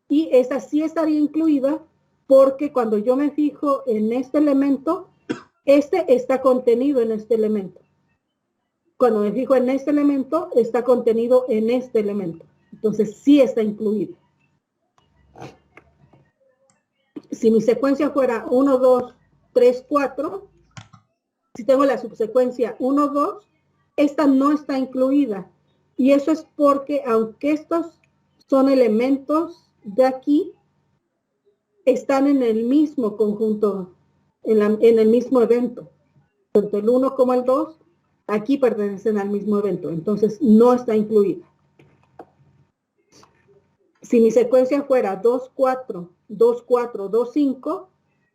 Y esa sí estaría incluida porque cuando yo me fijo en este elemento, este está contenido en este elemento. Cuando me fijo en este elemento, está contenido en este elemento. Entonces sí está incluido. Si mi secuencia fuera 1, 2, 3, 4, si tengo la subsecuencia 1, 2, esta no está incluida. Y eso es porque aunque estos son elementos de aquí, están en el mismo conjunto, en el mismo evento. Tanto el 1 como el 2, aquí pertenecen al mismo evento. Entonces no está incluida. Si mi secuencia fuera 2, 4, 2, 4, 2, 5,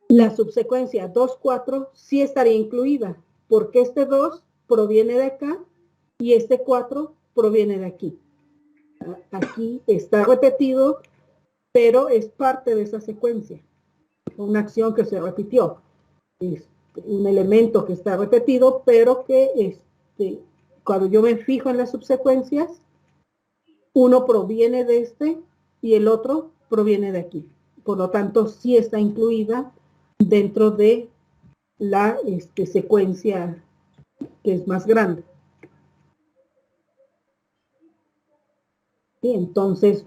la subsecuencia 2, 4 sí estaría incluida, porque este 2 proviene de acá y este 4 proviene de aquí. Aquí está repetido, pero es parte de esa secuencia. Una acción que se repitió. Es un elemento que está repetido, pero que cuando yo me fijo en las subsecuencias, uno proviene de este y el otro proviene de aquí. Por lo tanto, sí está incluida dentro de la secuencia que es más grande. ¿Sí? Entonces,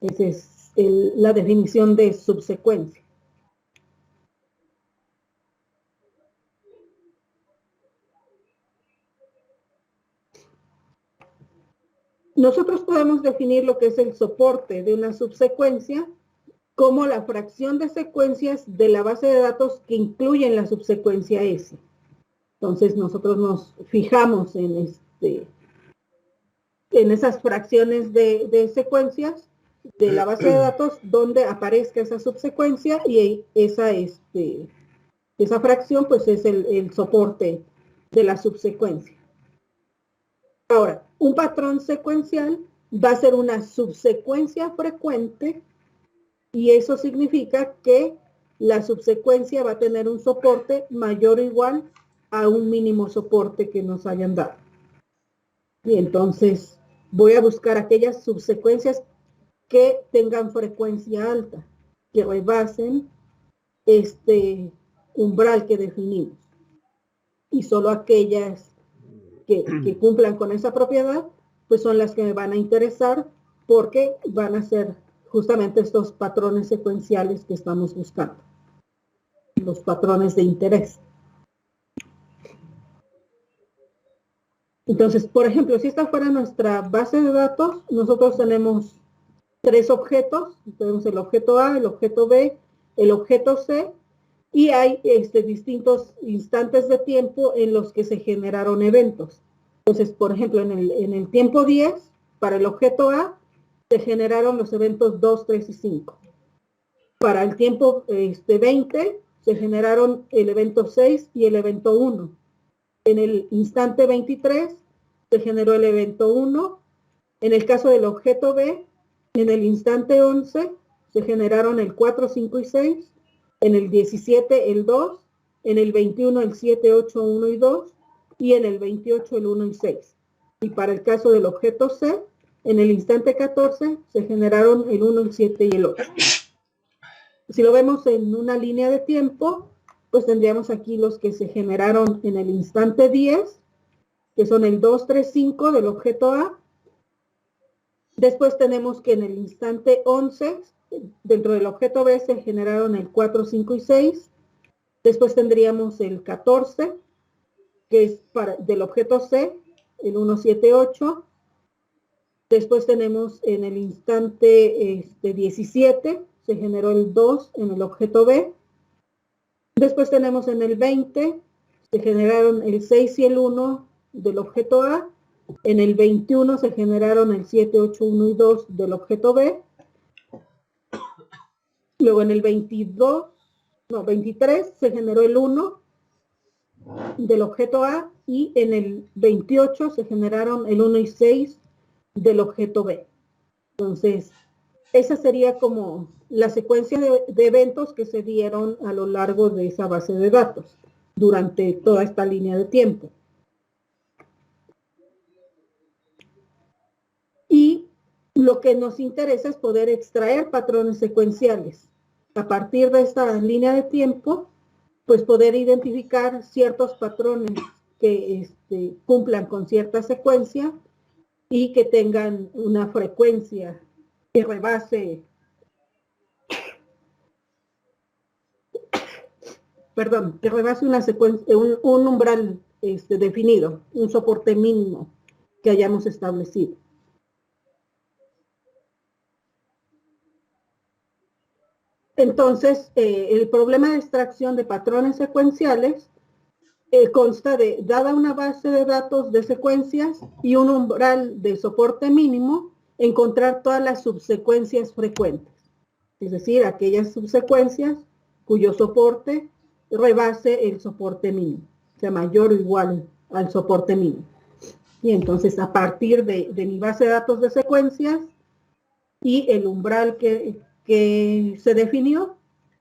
esa es la definición de subsecuencia. Nosotros podemos definir lo que es el soporte de una subsecuencia como la fracción de secuencias de la base de datos que incluyen la subsecuencia S. Entonces nosotros nos fijamos en esas fracciones de secuencias de la base de datos donde aparezca esa subsecuencia y esa fracción pues es el soporte de la subsecuencia. Ahora, un patrón secuencial va a ser una subsecuencia frecuente y eso significa que la subsecuencia va a tener un soporte mayor o igual a un mínimo soporte que nos hayan dado. Y entonces voy a buscar aquellas subsecuencias que tengan frecuencia alta, que rebasen este umbral que definimos. Y solo aquellas que cumplan con esa propiedad, pues son las que me van a interesar porque van a ser justamente estos patrones secuenciales que estamos buscando. Los patrones de interés. Entonces, por ejemplo, si esta fuera nuestra base de datos, nosotros tenemos 3 objetos. Tenemos el objeto A, el objeto B, el objeto C, y hay distintos instantes de tiempo en los que se generaron eventos. Entonces, por ejemplo, en el tiempo 10, para el objeto A, se generaron los eventos 2, 3 y 5. Para el tiempo 20, se generaron el evento 6 y el evento 1. En el instante 23, se generó el evento 1. En el caso del objeto B, en el instante 11, se generaron el 4, 5 y 6. En el 17, el 2. En el 21, el 7, 8, 1 y 2. Y en el 28, el 1 y 6. Y para el caso del objeto C, en el instante 14, se generaron el 1, el 7 y el 8. Si lo vemos en una línea de tiempo, pues tendríamos aquí los que se generaron en el instante 10, que son el 2, 3, 5 del objeto A. Después tenemos que en el instante 11, dentro del objeto B, se generaron el 4, 5 y 6. Después tendríamos el 14, que es del objeto C, el 1, 7, 8. Después tenemos en el instante 17, se generó el 2 en el objeto B. Después tenemos en el 20, se generaron el 6 y el 1 del objeto A. En el 21 se generaron el 7, 8, 1 y 2 del objeto B. Luego en el 23 se generó el 1 del objeto A y en el 28 se generaron el 1 y 6 del objeto B. Entonces, esa sería como la secuencia de eventos que se dieron a lo largo de esa base de datos durante toda esta línea de tiempo. Y lo que nos interesa es poder extraer patrones secuenciales. A partir de esta línea de tiempo, pues poder identificar ciertos patrones que cumplan con cierta secuencia y que tengan una frecuencia que rebase, una secuencia, un umbral definido, un soporte mínimo que hayamos establecido. Entonces, el problema de extracción de patrones secuenciales consta de, dada una base de datos de secuencias y un umbral de soporte mínimo, encontrar todas las subsecuencias frecuentes. Es decir, aquellas subsecuencias cuyo soporte rebase el soporte mínimo, sea mayor o igual al soporte mínimo. Y entonces, a partir de mi base de datos de secuencias y el umbral que se definió,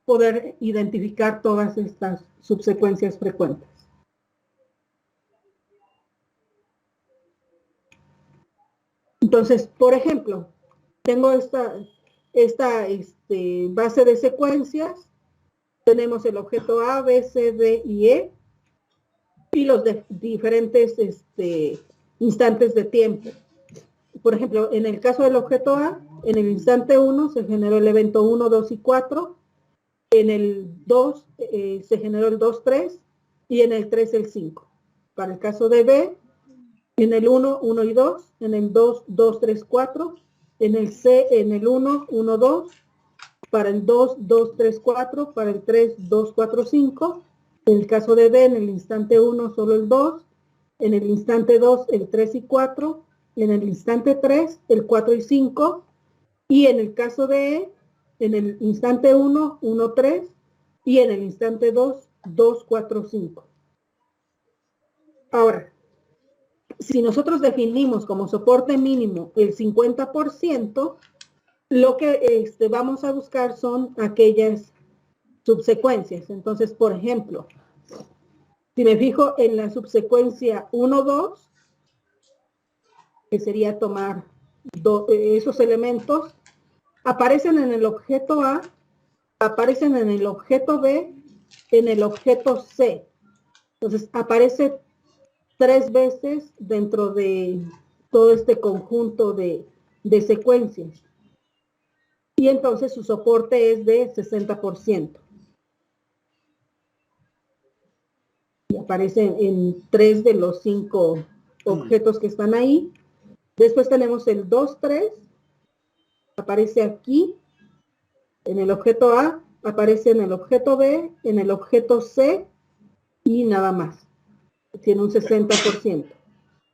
poder identificar todas estas subsecuencias frecuentes. Entonces, por ejemplo, tengo esta base de secuencias, tenemos el objeto A, B, C, D y E, y los diferentes instantes de tiempo. Por ejemplo, en el caso del objeto A, en el instante 1 se generó el evento 1, 2 y 4, en el 2 se generó el 2, 3, y en el 3 el 5. Para el caso de B, en el 1, 1 y 2, en el 2, 2, 3, 4, en el C, en el 1, 1, 2, para el 2, 2, 3, 4, para el 3, 2, 4, 5, en el caso de D, en el instante 1, solo el 2, en el instante 2, el 3 y 4, en el instante 3, el 4 y 5, y en el caso de E, en el instante 1, 1, 3, y en el instante 2, 2, 4, 5. Ahora, si nosotros definimos como soporte mínimo el 50%, lo que vamos a buscar son aquellas subsecuencias. Entonces, por ejemplo, si me fijo en la subsecuencia 1, 2, que sería tomar esos elementos, aparecen en el objeto A, aparecen en el objeto B, en el objeto C. Entonces, aparece 3 veces dentro de todo este conjunto de secuencias. Y entonces su soporte es de 60%. Y aparece en 3 de los 5 objetos que están ahí. Después tenemos el 2, 3. Aparece aquí, en el objeto A, aparece en el objeto B, en el objeto C y nada más. Tiene un 60%.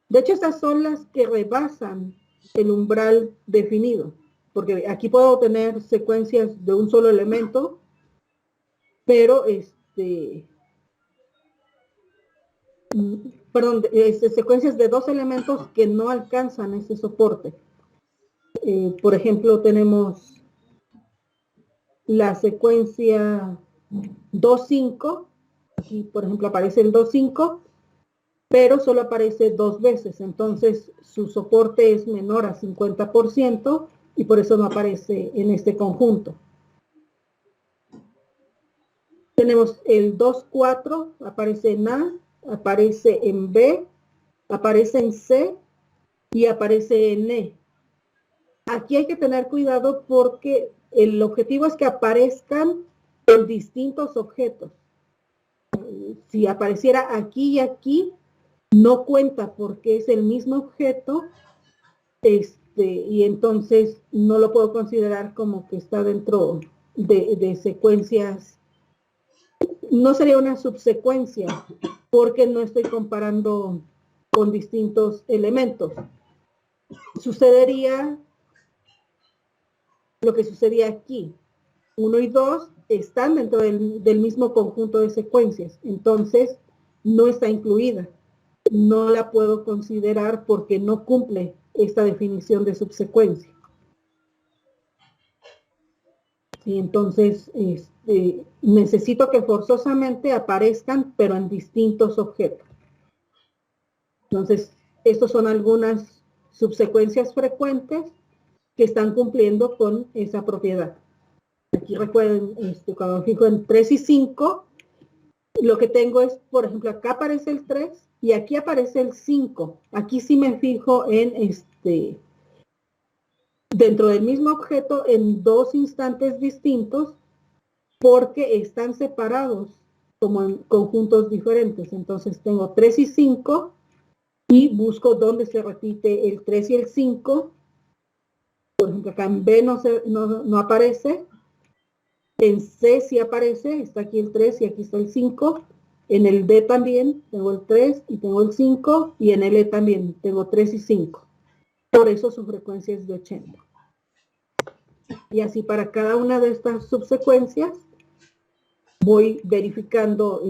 De hecho, estas son las que rebasan el umbral definido, porque aquí puedo tener secuencias de un solo elemento, pero secuencias de 2 elementos que no alcanzan ese soporte. Por ejemplo, tenemos la secuencia 2, 5, aquí por ejemplo aparece el 2, 5, pero solo aparece 2 veces, entonces su soporte es menor a 50% y por eso no aparece en este conjunto. Tenemos el 2, 4, aparece en A, aparece en B, aparece en C y aparece en E. Aquí hay que tener cuidado porque el objetivo es que aparezcan en distintos objetos. Si apareciera aquí y aquí, no cuenta porque es el mismo objeto, y entonces no lo puedo considerar como que está dentro de secuencias. No sería una subsecuencia porque no estoy comparando con distintos elementos. Sucedería lo que sucedía aquí. 1 y 2 están dentro del mismo conjunto de secuencias, entonces no está incluida. No la puedo considerar porque no cumple esta definición de subsecuencia. Y entonces necesito que forzosamente aparezcan, pero en distintos objetos. Entonces, estos son algunas subsecuencias frecuentes que están cumpliendo con esa propiedad. Aquí recuerden, cuando me fijo en 3 y 5, lo que tengo es, por ejemplo, acá aparece el 3 y aquí aparece el 5. Aquí sí me fijo en dentro del mismo objeto en dos instantes distintos porque están separados como en conjuntos diferentes. Entonces tengo 3 y 5 y busco dónde se repite el 3 y el 5. Por ejemplo, acá en B no aparece. En C sí aparece, está aquí el 3 y aquí está el 5. En el D también tengo el 3 y tengo el 5. Y en el E también tengo 3 y 5. Por eso su frecuencia es de 80. Y así para cada una de estas subsecuencias voy verificando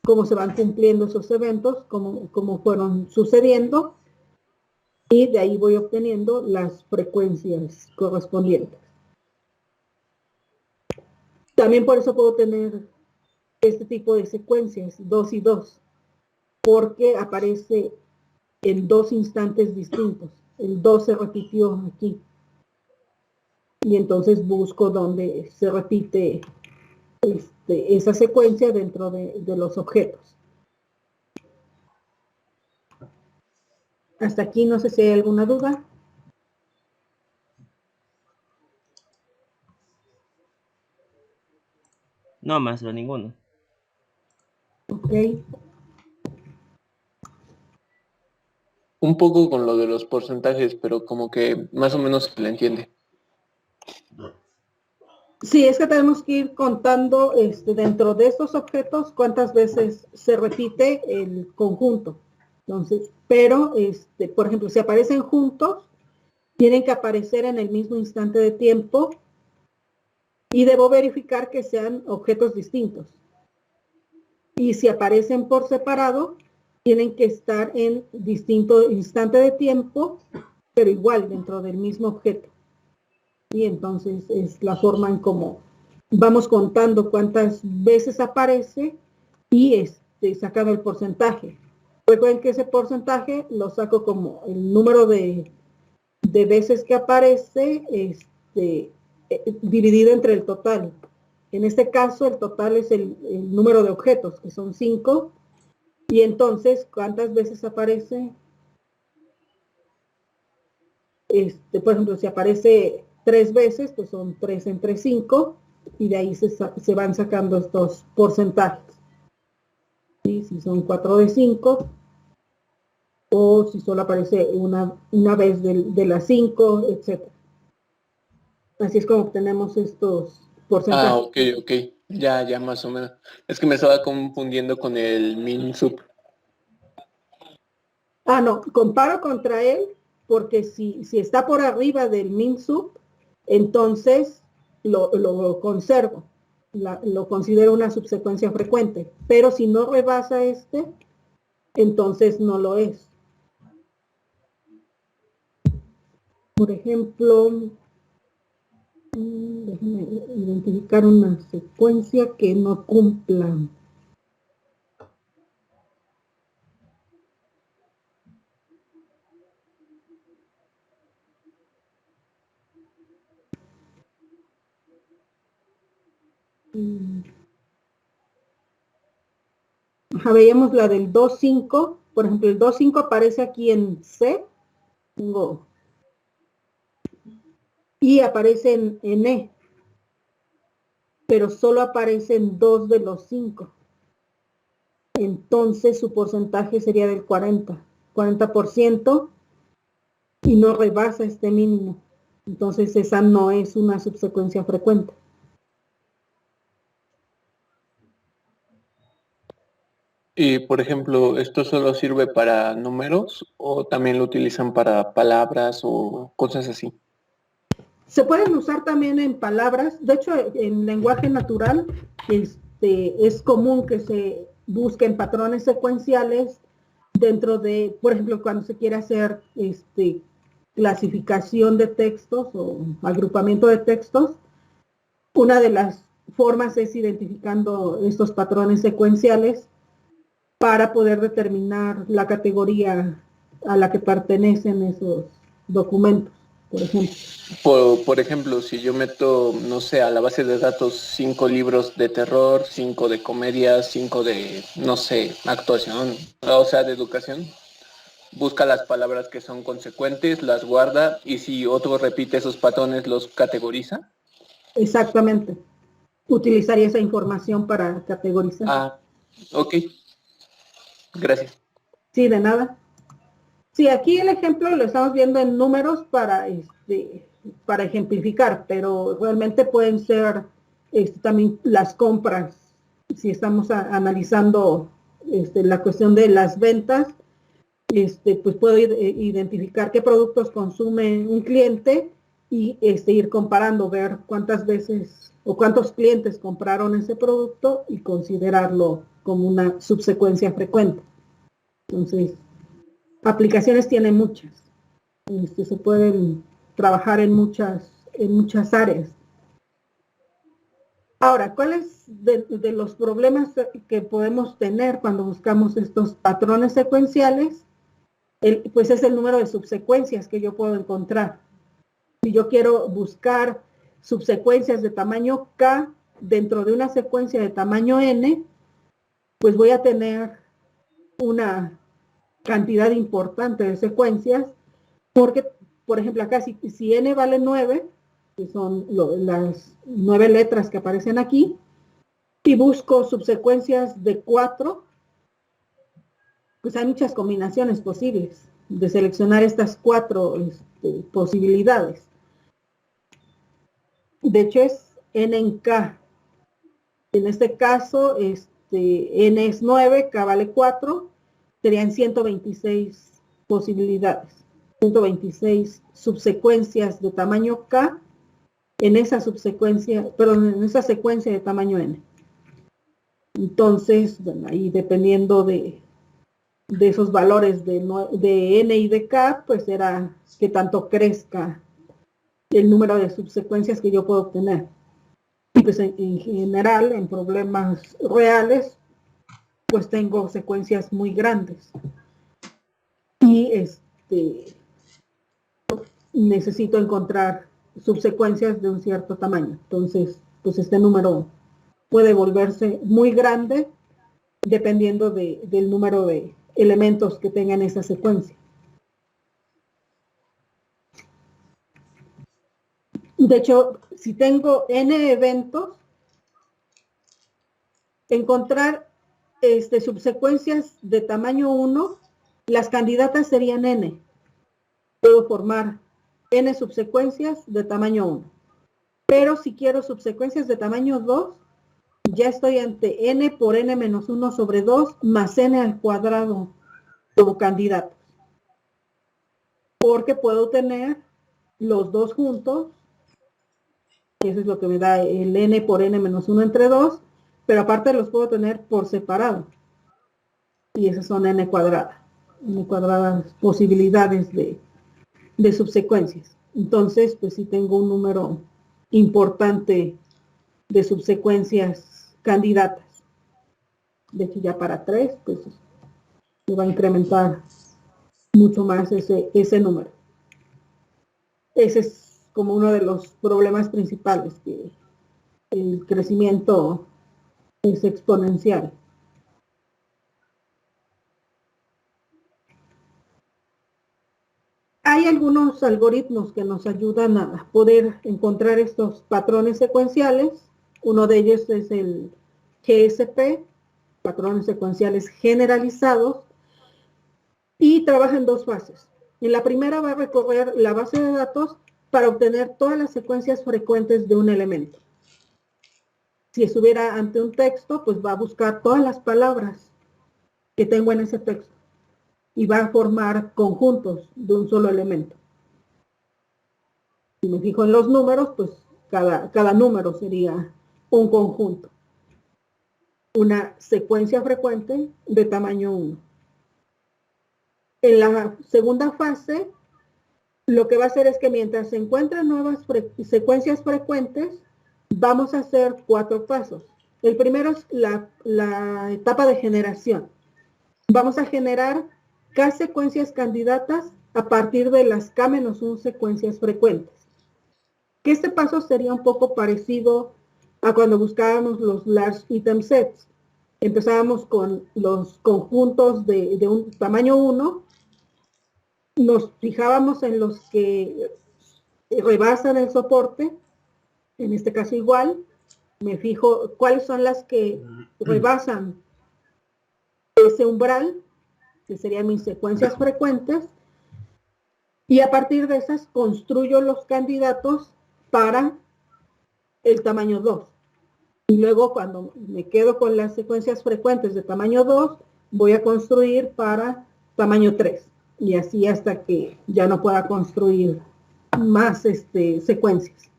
cómo se van cumpliendo esos eventos, cómo fueron sucediendo. Y de ahí voy obteniendo las frecuencias correspondientes. También por eso puedo tener este tipo de secuencias, 2 y 2, porque aparece en dos instantes distintos. El 2 se repitió aquí. Y entonces busco dónde se repite esa secuencia dentro de los objetos. Hasta aquí no sé si hay alguna duda. No, maestra, ninguno. Ok. Un poco con lo de los porcentajes, pero como que más o menos se le entiende. Sí, es que tenemos que ir contando dentro de estos objetos cuántas veces se repite el conjunto. Entonces, pero, por ejemplo, si aparecen juntos, tienen que aparecer en el mismo instante de tiempo y debo verificar que sean objetos distintos. Y si aparecen por separado, tienen que estar en distinto instante de tiempo, pero igual dentro del mismo objeto. Y entonces es la forma en cómo vamos contando cuántas veces aparece y sacando el porcentaje. Recuerden que ese porcentaje lo saco como el número de veces que aparece dividido entre el total. En este caso el total es el número de objetos, que son 5, y entonces ¿cuántas veces aparece? Por ejemplo, si aparece 3 veces, pues son 3 entre 5, y de ahí se van sacando estos porcentajes. ¿Sí? Si son 4 de 5, o si solo aparece una vez de las 5, etc. Así es como obtenemos estos porcentajes. Ah, ok. Ya, más o menos. Es que me estaba confundiendo con el min sub. Ah, no, comparo contra él, porque si está por arriba del min sub, entonces lo conservo, lo considero una subsecuencia frecuente, pero si no rebasa entonces no lo es. Por ejemplo, déjenme identificar una secuencia que no cumpla. Veíamos la del 2,5. Por ejemplo, el 2,5 aparece aquí en C. Y aparece en E. Pero solo aparecen 2 de los 5. Entonces su porcentaje sería del 40%, y no rebasa este mínimo. Entonces esa no es una subsecuencia frecuente. Y por ejemplo, ¿esto solo sirve para números o también lo utilizan para palabras o cosas así? Se pueden usar también en palabras. De hecho, en lenguaje natural es común que se busquen patrones secuenciales dentro de, por ejemplo, cuando se quiere hacer clasificación de textos o agrupamiento de textos. Una de las formas es identificando estos patrones secuenciales para poder determinar la categoría a la que pertenecen esos documentos. por ejemplo. Por ejemplo, si yo meto, no sé, a la base de datos 5 libros de terror, 5 de comedia, 5 de, no sé, actuación, o sea, de educación, busca las palabras que son consecuentes, las guarda, y si otro repite esos patrones, los categoriza. Exactamente. Utilizaría esa información para categorizar. Ah, ok. Gracias. Sí, de nada. Sí, aquí el ejemplo lo estamos viendo en números para ejemplificar, pero realmente pueden ser también las compras. Si estamos analizando la cuestión de las ventas, pues puedo identificar qué productos consume un cliente y ir comparando, ver cuántas veces o cuántos clientes compraron ese producto y considerarlo como una subsecuencia frecuente. Entonces, aplicaciones tiene muchas. Se pueden trabajar en muchas áreas. Ahora, ¿cuáles de los problemas que podemos tener cuando buscamos estos patrones secuenciales? Pues es el número de subsecuencias que yo puedo encontrar. Si yo quiero buscar subsecuencias de tamaño K dentro de una secuencia de tamaño N, pues voy a tener una cantidad importante de secuencias, porque, por ejemplo, acá si N vale 9, que son las 9 letras que aparecen aquí, y busco subsecuencias de 4, pues hay muchas combinaciones posibles de seleccionar estas 4 posibilidades. De hecho es N en K. En este caso, N es 9, K vale 4, serían 126 posibilidades, 126 subsecuencias de tamaño K en esa en esa secuencia de tamaño N. Entonces, bueno, ahí dependiendo de esos valores de N y de K, pues será que tanto crezca el número de subsecuencias que yo puedo obtener. Y pues en general, en problemas reales, pues tengo secuencias muy grandes. Y necesito encontrar subsecuencias de un cierto tamaño. Entonces, pues este número puede volverse muy grande dependiendo del número de elementos que tengan esa secuencia. De hecho, si tengo n eventos, encontrar subsecuencias de tamaño 1, las candidatas serían n. Puedo formar n subsecuencias de tamaño 1. Pero si quiero subsecuencias de tamaño 2, ya estoy ante n por n menos 1 sobre 2 más n al cuadrado como candidatos. Porque puedo tener los dos juntos, eso es lo que me da el n por n menos 1 entre 2, pero aparte los puedo tener por separado. Y esas son n cuadradas posibilidades de subsecuencias. Entonces, pues si tengo un número importante de subsecuencias candidatas. De hecho, ya para 3, pues se va a incrementar mucho más ese número. Ese es como uno de los problemas principales, que el crecimiento es exponencial. Hay algunos algoritmos que nos ayudan a poder encontrar estos patrones secuenciales. Uno de ellos es el GSP, patrones secuenciales generalizados, y trabaja en dos fases. En la primera va a recorrer la base de datos para obtener todas las secuencias frecuentes de un elemento. Si estuviera ante un texto, pues va a buscar todas las palabras que tengo en ese texto y va a formar conjuntos de un solo elemento. Si me fijo en los números, pues cada número sería un conjunto. Una secuencia frecuente de tamaño 1. En la segunda fase, lo que va a hacer es que mientras se encuentran nuevas secuencias frecuentes, vamos a hacer 4 pasos. El primero es la etapa de generación. Vamos a generar K secuencias candidatas a partir de las K-1 secuencias frecuentes. Que este paso sería un poco parecido a cuando buscábamos los large item sets. Empezábamos con los conjuntos de un tamaño 1, nos fijábamos en los que rebasan el soporte, en este caso igual, me fijo cuáles son las que rebasan ese umbral, que serían mis secuencias frecuentes, y a partir de esas construyo los candidatos para el tamaño 2. Y luego cuando me quedo con las secuencias frecuentes de tamaño 2, voy a construir para tamaño 3. Y así hasta que ya no pueda construir más secuencias.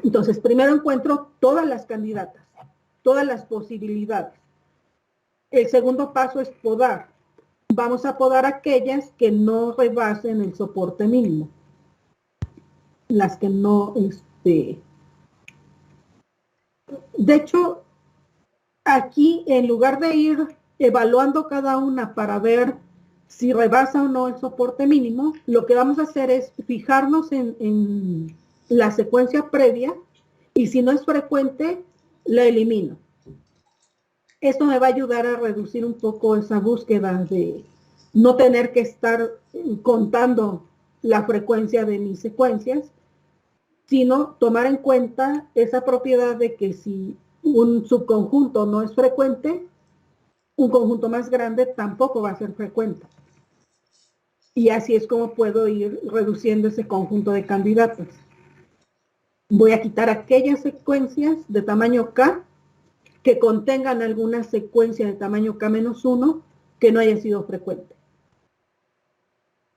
Entonces, primero encuentro todas las candidatas, todas las posibilidades. El segundo paso es podar. Vamos a podar aquellas que no rebasen el soporte mínimo. Las que no, de hecho, aquí en lugar de ir evaluando cada una para ver si rebasa o no el soporte mínimo, lo que vamos a hacer es fijarnos en la secuencia previa y si no es frecuente, la elimino. Esto me va a ayudar a reducir un poco esa búsqueda de no tener que estar contando la frecuencia de mis secuencias, sino tomar en cuenta esa propiedad de que si un subconjunto no es frecuente, un conjunto más grande tampoco va a ser frecuente. Y así es como puedo ir reduciendo ese conjunto de candidatos. Voy a quitar aquellas secuencias de tamaño K que contengan alguna secuencia de tamaño K-1 que no haya sido frecuente.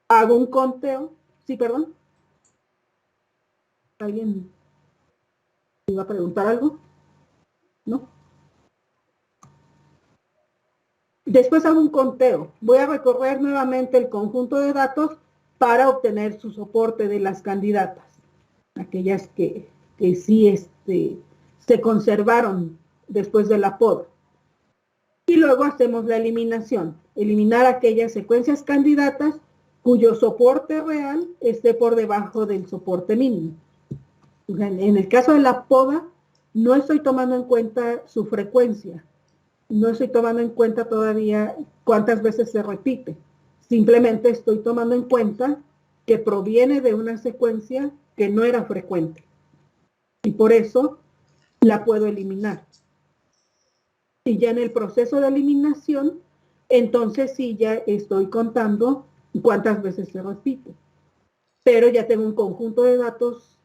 Hago un conteo. Sí, perdón. ¿Alguien iba a preguntar algo? ¿No? Después hago un conteo. Voy a recorrer nuevamente el conjunto de datos para obtener su soporte de las candidatas. Aquellas que sí se conservaron después de la poda. Y luego hacemos la eliminación. Eliminar aquellas secuencias candidatas cuyo soporte real esté por debajo del soporte mínimo. En el caso de la poda, no estoy tomando en cuenta su frecuencia. No estoy tomando en cuenta todavía cuántas veces se repite. Simplemente estoy tomando en cuenta que proviene de una secuencia que no era frecuente. Y por eso la puedo eliminar. Y ya en el proceso de eliminación, entonces sí ya estoy contando cuántas veces se repite. Pero ya tengo un conjunto de datos,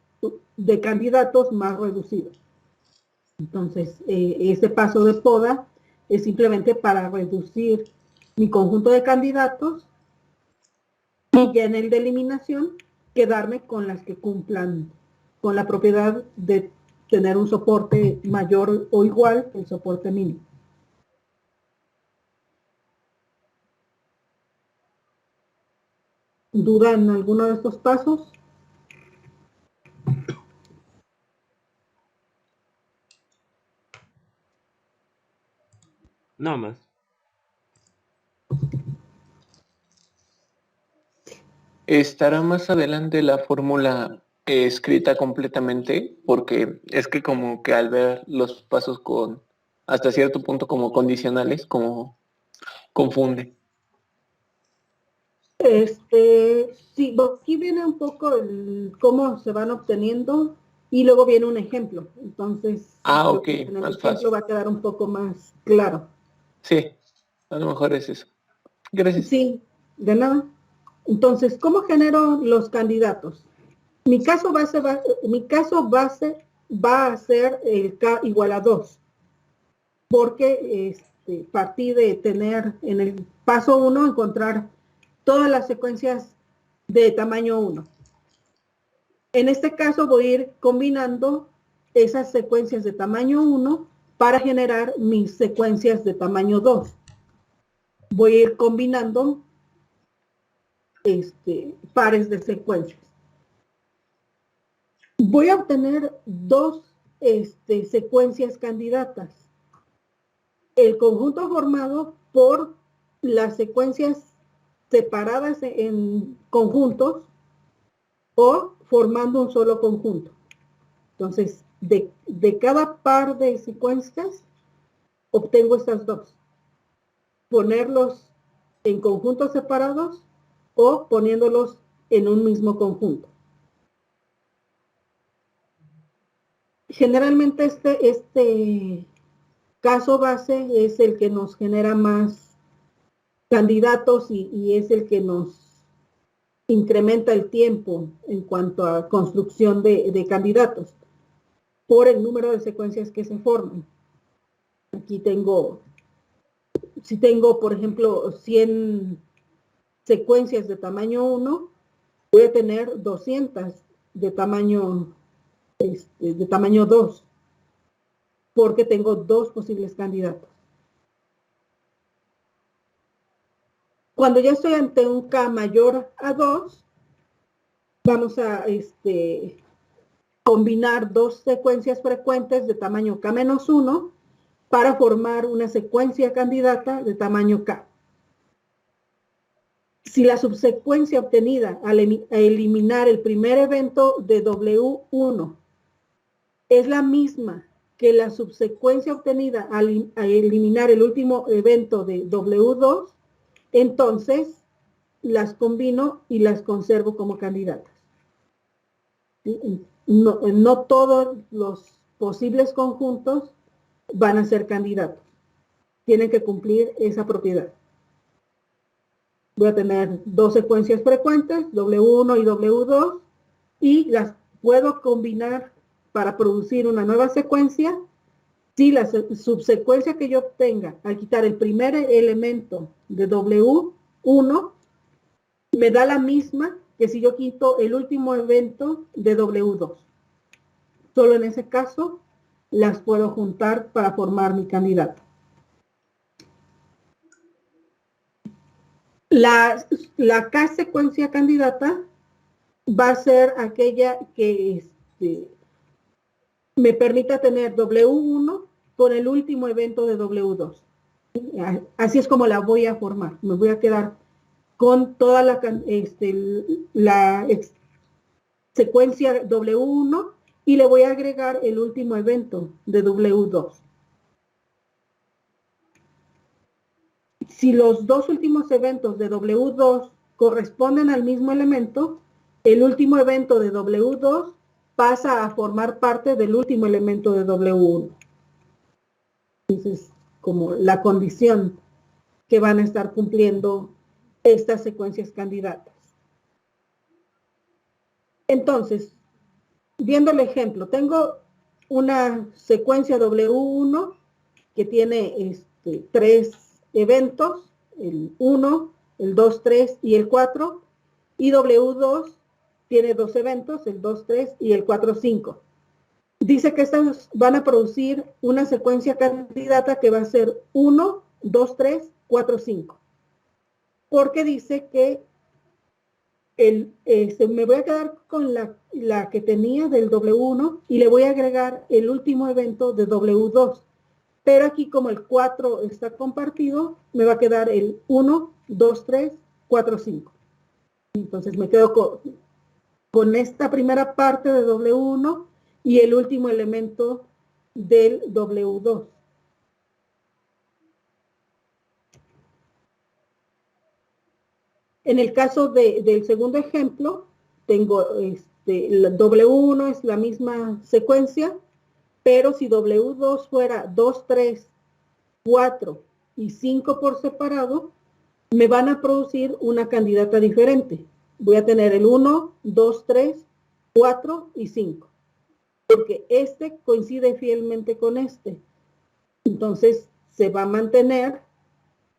de candidatos más reducido. Entonces, este paso de poda es simplemente para reducir mi conjunto de candidatos y ya en el de eliminación quedarme con las que cumplan con la propiedad de tener un soporte mayor o igual que el soporte mínimo. ¿Duda en alguno de estos pasos? No más. ¿Estará más adelante la fórmula escrita completamente? Porque es que como que al ver los pasos con hasta cierto punto como condicionales, como confunde. Sí, aquí viene un poco cómo se van obteniendo y luego viene un ejemplo. Entonces, creo Ok, que en el más ejemplo fácil. va a quedar un poco más claro. Sí, a lo mejor es eso. Gracias. Sí, de nada. Entonces, ¿cómo genero los candidatos? Mi caso base va a ser el K igual a 2, porque partí de tener en el paso 1 encontrar todas las secuencias de tamaño 1. En este caso voy a ir combinando esas secuencias de tamaño 1 para generar mis secuencias de tamaño 2. Voy a ir combinando pares de secuencias. Voy a obtener dos secuencias candidatas. El conjunto formado por las secuencias separadas en conjuntos o formando un solo conjunto. Entonces, de cada par de secuencias, obtengo estas dos. Ponerlos en conjuntos separados o poniéndolos en un mismo conjunto. Generalmente este caso base es el que nos genera más candidatos y es el que nos incrementa el tiempo en cuanto a construcción de candidatos por el número de secuencias que se forman. Aquí tengo, si tengo, por ejemplo, 100 secuencias de tamaño 1, voy a tener 200 de tamaño 2, porque tengo dos posibles candidatos. Cuando ya estoy ante un K mayor a 2, vamos a combinar dos secuencias frecuentes de tamaño K-1 para formar una secuencia candidata de tamaño K. Si la subsecuencia obtenida al eliminar el primer evento de W1 es la misma que la subsecuencia obtenida al eliminar el último evento de W2, entonces las combino y las conservo como candidatas. No todos los posibles conjuntos van a ser candidatos. Tienen que cumplir esa propiedad. Voy a tener dos secuencias frecuentes, W1 y W2, y las puedo combinar para producir una nueva secuencia si la subsecuencia que yo obtenga al quitar el primer elemento de W1 me da la misma que si yo quito el último evento de W2. Solo en ese caso las puedo juntar para formar mi candidato. La K secuencia candidata va a ser aquella que me permita tener W1 con el último evento de W2. Así es como la voy a formar. Me voy a quedar con toda la secuencia W1 y le voy a agregar el último evento de W2. Si los dos últimos eventos de W2 corresponden al mismo elemento, el último evento de W2 pasa a formar parte del último elemento de W1. Entonces, como la condición que van a estar cumpliendo estas secuencias candidatas. Entonces, viendo el ejemplo, tengo una secuencia W1 que tiene tres eventos, el 1, el 2, 3 y el 4, y W2 tiene dos eventos, el 2, 3 y el 4, 5. Dice que estas van a producir una secuencia candidata que va a ser 1, 2, 3, 4, 5. Porque dice que me voy a quedar con la que tenía del W1 y le voy a agregar el último evento de W2. Pero aquí como el 4 está compartido, me va a quedar el 1, 2, 3, 4, 5. Entonces me quedo con esta primera parte de W1 y el último elemento del W2. En el caso del segundo ejemplo, tengo el W1 es la misma secuencia, pero si W2 fuera 2, 3, 4 y 5 por separado, me van a producir una candidata diferente. Voy a tener el 1, 2, 3, 4 y 5. Porque este coincide fielmente con este. Entonces se va a mantener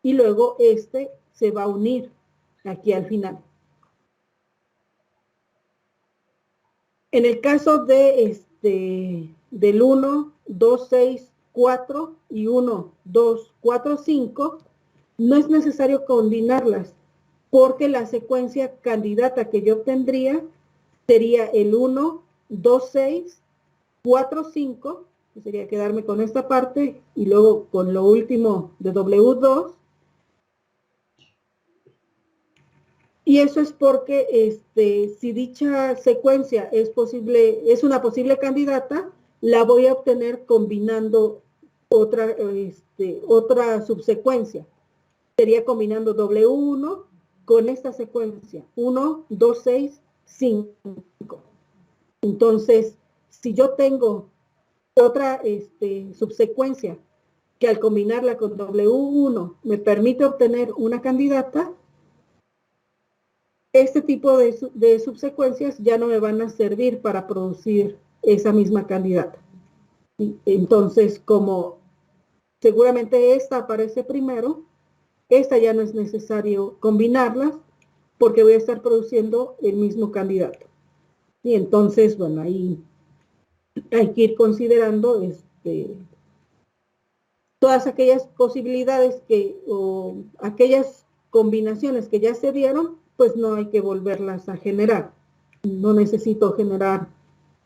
y luego este se va a unir aquí al final. En el caso del 1, 2, 6, 4 y 1, 2, 4, 5, no es necesario combinarlas porque la secuencia candidata que yo obtendría sería el 1, 2, 6, 4, 5, que sería quedarme con esta parte y luego con lo último de W2. Y eso es porque si dicha secuencia es una posible candidata, la voy a obtener combinando otra subsecuencia. Sería combinando W1 con esta secuencia, 1, 2, 6, 5. Entonces, si yo tengo otra subsecuencia que al combinarla con W1 me permite obtener una candidata, este tipo de subsecuencias ya no me van a servir para producir esa misma candidata. Entonces, como seguramente esta aparece primero, esta ya no es necesario combinarlas porque voy a estar produciendo el mismo candidato. Y entonces, bueno, ahí hay que ir considerando todas aquellas posibilidades o aquellas combinaciones que ya se dieron, pues no hay que volverlas a generar. No necesito generar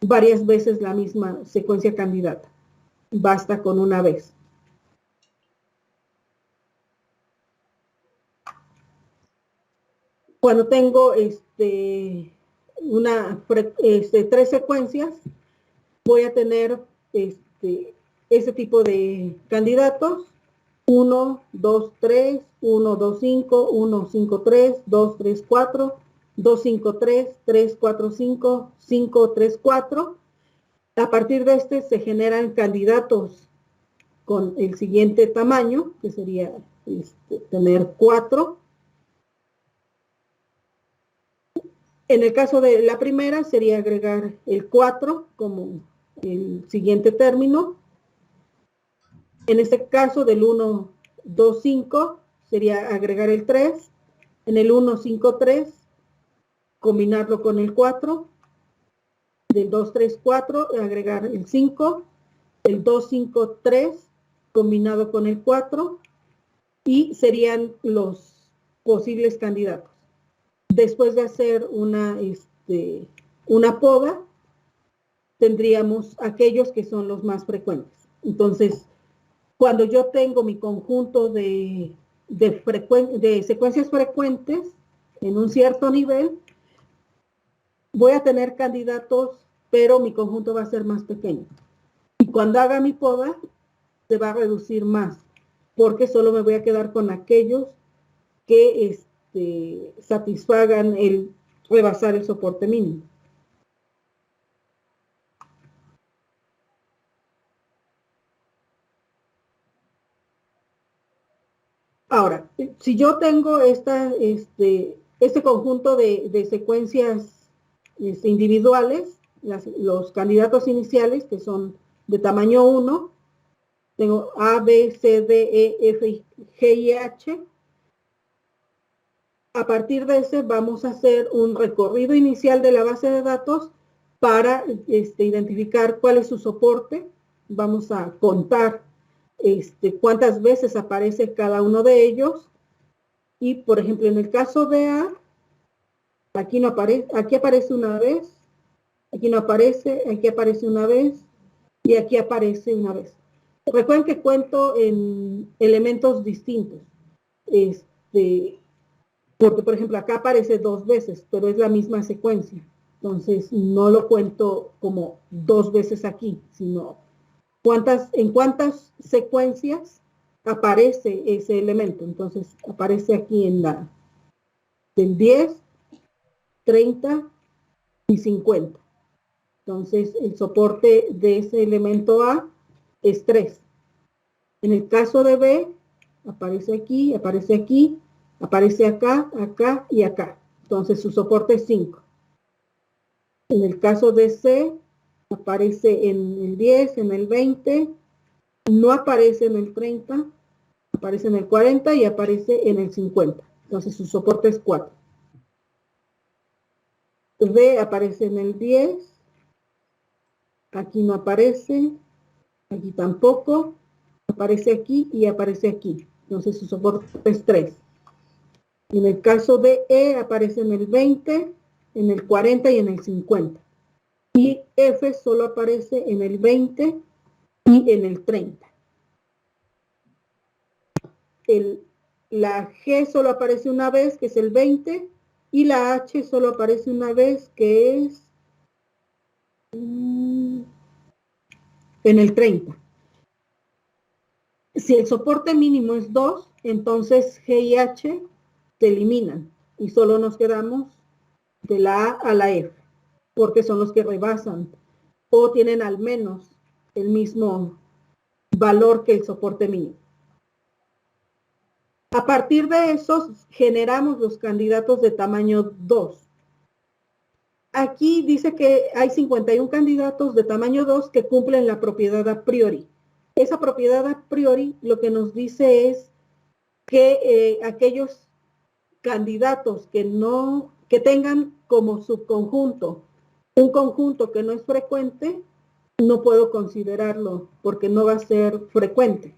varias veces la misma secuencia candidata. Basta con una vez. Cuando tengo tres secuencias, voy a tener ese tipo de candidatos. 1, 2, 3, 1, 2, 5, 1, 5, 3, 2, 3, 4, 2, 5, 3, 3, 4, 5, 5, 3, 4. A partir de se generan candidatos con el siguiente tamaño, que sería tener 4. En el caso de la primera sería agregar el 4 como el siguiente término. En este caso del 1, 2, 5 sería agregar el 3. En el 1, 5, 3 combinarlo con el 4. Del 2, 3, 4 agregar el 5. El 2, 5, 3 combinado con el 4 y serían los posibles candidatos. Después de hacer una poda, tendríamos aquellos que son los más frecuentes. Entonces, cuando yo tengo mi conjunto de secuencias frecuentes en un cierto nivel, voy a tener candidatos, pero mi conjunto va a ser más pequeño. Y cuando haga mi poda, se va a reducir más, porque solo me voy a quedar con aquellos que satisfagan el rebasar el soporte mínimo. Ahora, si yo tengo este conjunto de secuencias individuales, los candidatos iniciales, que son de tamaño 1, tengo A, B, C, D, E, F, G y H. A partir de ese vamos a hacer un recorrido inicial de la base de datos para identificar cuál es su soporte. Vamos a contar cuántas veces aparece cada uno de ellos. Y, por ejemplo, en el caso de A, aquí no aparece, aquí aparece una vez, aquí no aparece, aquí aparece una vez y aquí aparece una vez. Recuerden que cuento en elementos distintos. Porque, por ejemplo, acá aparece 2 veces, pero es la misma secuencia. Entonces, no lo cuento como 2 veces aquí, sino en cuántas secuencias aparece ese elemento. Entonces, aparece aquí en la del 10, 30 y 50. Entonces, el soporte de ese elemento A es 3. En el caso de B, aparece aquí, aparece acá, acá y acá. Entonces, su soporte es 5. En el caso de C, aparece en el 10, en el 20, no aparece en el 30, aparece en el 40 y aparece en el 50. Entonces, su soporte es 4. D aparece en el 10, aquí no aparece, aquí tampoco, aparece aquí y aparece aquí. Entonces, su soporte es 3. En el caso de E, aparece en el 20, en el 40 y en el 50. Y F solo aparece en el 20 y en el 30. La G solo aparece una vez, que es el 20, y la H solo aparece una vez, que es en el 30. Si el soporte mínimo es 2, entonces G y H se eliminan y solo nos quedamos de la A a la F, porque son los que rebasan o tienen al menos el mismo valor que el soporte mínimo. A partir de esos generamos los candidatos de tamaño 2. Aquí dice que hay 51 candidatos de tamaño 2 que cumplen la propiedad a priori. Esa propiedad a priori lo que nos dice es que aquellos candidatos que tengan como subconjunto un conjunto que no es frecuente, no puedo considerarlo porque no va a ser frecuente.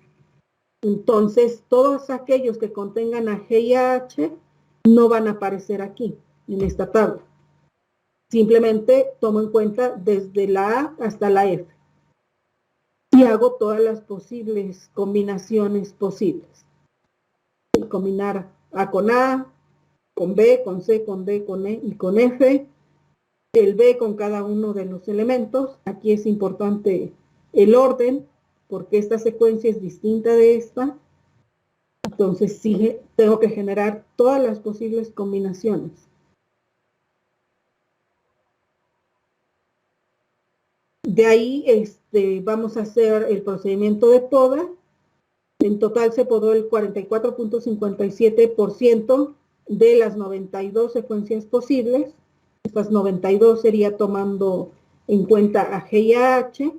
Entonces, todos aquellos que contengan a G y a H no van a aparecer aquí, en esta tabla. Simplemente tomo en cuenta desde la A hasta la F. Y hago todas las posibles combinaciones posibles. Combinar A, con B, con C, con D, con E y con F. El B con cada uno de los elementos. Aquí es importante el orden, porque esta secuencia es distinta de esta. Entonces sí tengo que generar todas las posibles combinaciones. De ahí vamos a hacer el procedimiento de poda. En total se podó el 44.57% de las 92 secuencias posibles. Estas 92 sería tomando en cuenta a G y a H,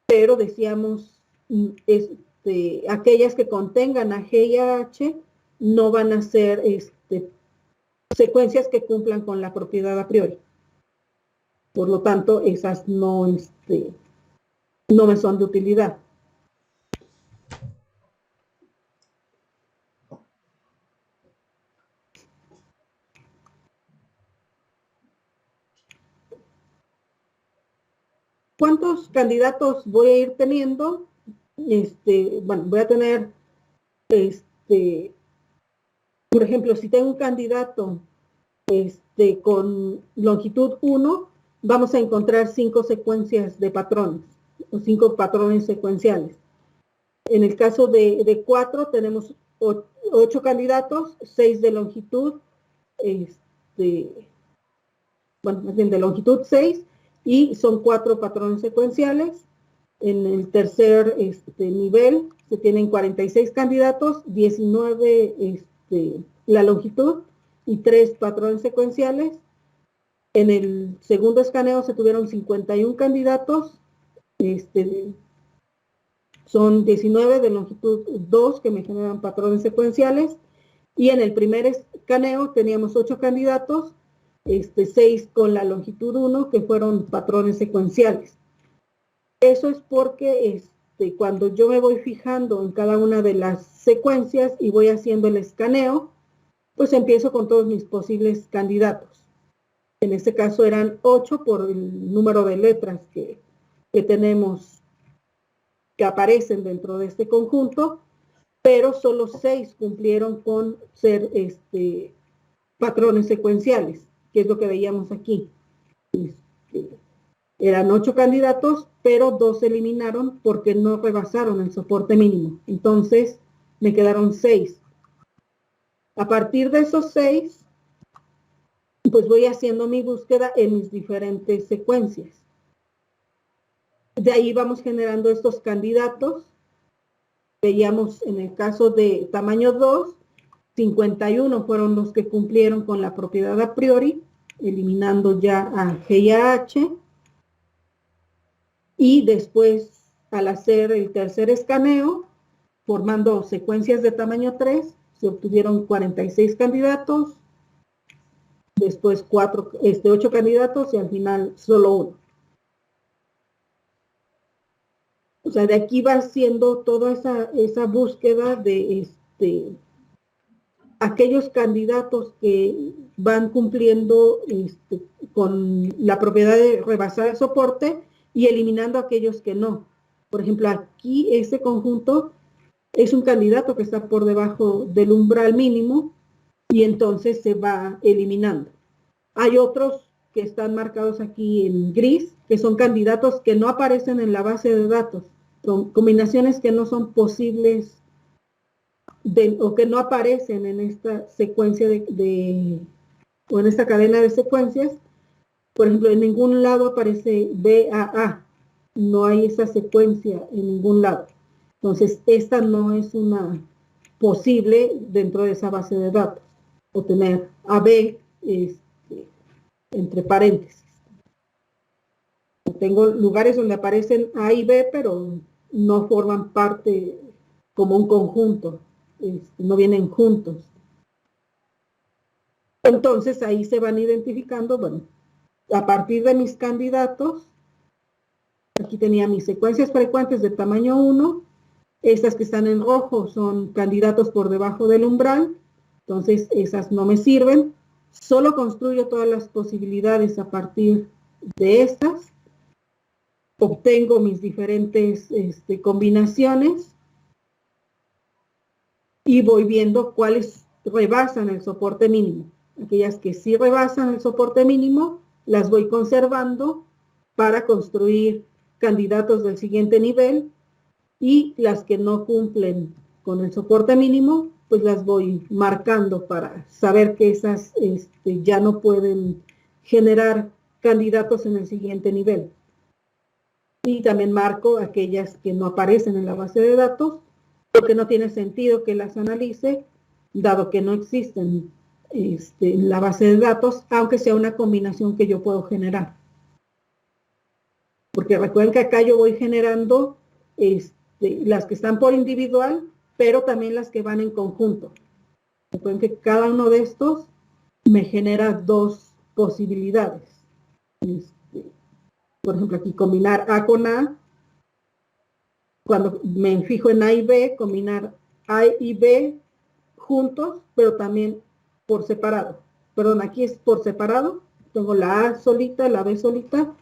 pero decíamos aquellas que contengan a G y a H no van a ser secuencias que cumplan con la propiedad a priori. Por lo tanto, esas no me son de utilidad. ¿Cuántos candidatos voy a ir teniendo? Bueno, voy a tener, por ejemplo, si tengo un candidato con longitud 1, vamos a encontrar 5 secuencias de patrones, o 5 patrones secuenciales. En el caso de 4, tenemos 8 candidatos, 6 de longitud, bueno, más bien de longitud 6, y son 4 patrones secuenciales. En el tercer nivel se tienen 46 candidatos, 19 la longitud y 3 patrones secuenciales. En el segundo escaneo se tuvieron 51 candidatos, son 19 de longitud 2 que me generan patrones secuenciales, y en el primer escaneo teníamos 8 candidatos, 6 con la longitud 1 que fueron patrones secuenciales. Eso es porque cuando yo me voy fijando en cada una de las secuencias y voy haciendo el escaneo, pues empiezo con todos mis posibles candidatos. En este caso eran 8 por el número de letras que tenemos, que aparecen dentro de este conjunto, pero solo 6 cumplieron con ser patrones secuenciales, que es lo que veíamos aquí. Eran 8 candidatos, pero 2 se eliminaron porque no rebasaron el soporte mínimo. Entonces, me quedaron 6. A partir de esos 6, pues voy haciendo mi búsqueda en mis diferentes secuencias. De ahí vamos generando estos candidatos. Veíamos en el caso de tamaño 2, 51 fueron los que cumplieron con la propiedad a priori, eliminando ya a G y a H. Y después, al hacer el tercer escaneo, formando secuencias de tamaño 3, se obtuvieron 46 candidatos, después 8 candidatos y al final solo 1. O sea, de aquí va siendo toda esa búsqueda de aquellos candidatos que van cumpliendo con la propiedad de rebasar el soporte y eliminando aquellos que no. Por ejemplo, aquí este conjunto es un candidato que está por debajo del umbral mínimo, y entonces se va eliminando. Hay otros que están marcados aquí en gris, que son candidatos que no aparecen en la base de datos, son combinaciones que no son posibles o que no aparecen en esta secuencia o en esta cadena de secuencias. Por ejemplo, en ningún lado aparece BAA, no hay esa secuencia en ningún lado. Entonces, esta no es una posible dentro de esa base de datos, o tener AB entre paréntesis. Tengo lugares donde aparecen A y B, pero no forman parte como un conjunto, no vienen juntos. Entonces ahí se van identificando, bueno, a partir de mis candidatos, aquí tenía mis secuencias frecuentes de tamaño 1, estas que están en rojo son candidatos por debajo del umbral, entonces esas no me sirven, solo construyo todas las posibilidades a partir de estas, obtengo mis diferentes combinaciones y voy viendo cuáles rebasan el soporte mínimo. Aquellas que sí rebasan el soporte mínimo, las voy conservando para construir candidatos del siguiente nivel, y las que no cumplen con el soporte mínimo, pues las voy marcando para saber que esas ya no pueden generar candidatos en el siguiente nivel. Y también marco aquellas que no aparecen en la base de datos, porque no tiene sentido que las analice, dado que no existen en la base de datos, aunque sea una combinación que yo puedo generar. Porque recuerden que acá yo voy generando las que están por individual, pero también las que van en conjunto. Recuerden que cada uno de estos me genera dos posibilidades. Por ejemplo, aquí combinar A con A. Cuando me fijo en A y B, combinar A y B juntos, pero también por separado. Perdón, aquí es por separado. Tengo la A solita, la B solita,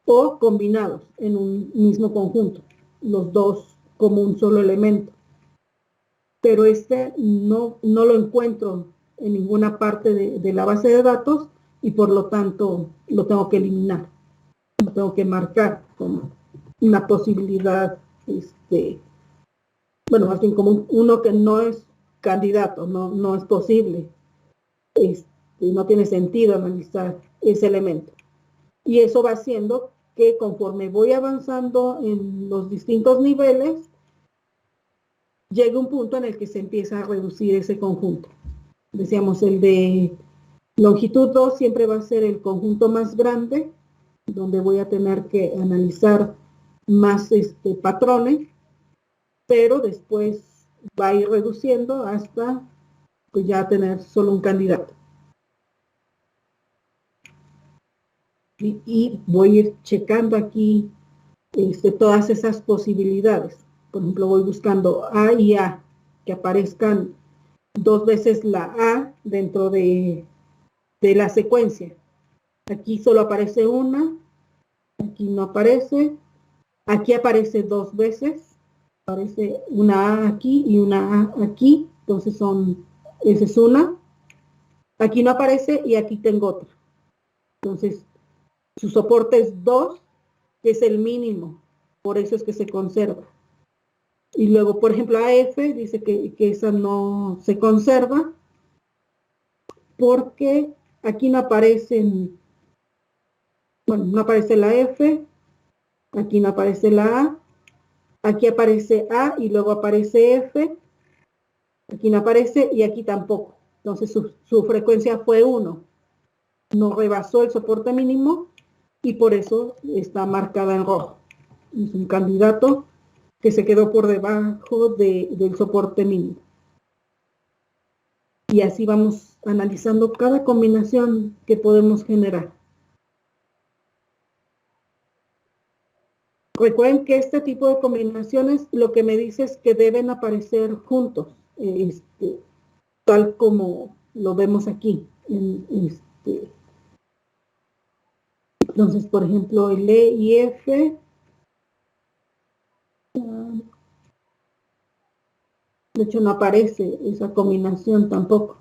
o combinados en un mismo conjunto, los dos como un solo elemento. Pero no lo encuentro en ninguna parte de la base de datos, y por lo tanto lo tengo que eliminar. Lo tengo que marcar como una posibilidad, bueno, más bien como uno que no es candidato, no es posible. No tiene sentido analizar ese elemento. Y eso va haciendo que conforme voy avanzando en los distintos niveles, llegue un punto en el que se empieza a reducir ese conjunto. Decíamos, el de longitud 2 siempre va a ser el conjunto más grande, donde voy a tener que analizar más patrones, pero después va a ir reduciendo hasta pues ya tener solo un candidato. Y voy a ir checando aquí todas esas posibilidades. Por ejemplo, voy buscando A y A, que aparezcan dos veces la A dentro de la secuencia. Aquí solo aparece una, aquí no aparece, aquí aparece dos veces, aparece una A aquí y una A aquí, entonces esa es una, aquí no aparece y aquí tengo otra. Entonces, su soporte es 2, que es el mínimo, por eso es que se conserva. Y luego, por ejemplo, AF dice que esa no se conserva porque aquí no aparecen, bueno, no aparece la F, aquí no aparece la A, aquí aparece A y luego aparece F, aquí no aparece y aquí tampoco. Entonces su frecuencia fue 1, no rebasó el soporte mínimo y por eso está marcada en rojo. Es un candidato que se quedó por debajo del soporte mínimo. Y así vamos analizando cada combinación que podemos generar. Recuerden que este tipo de combinaciones lo que me dice es que deben aparecer juntos, tal como lo vemos aquí. Entonces, por ejemplo, el E y F, de hecho no aparece esa combinación tampoco.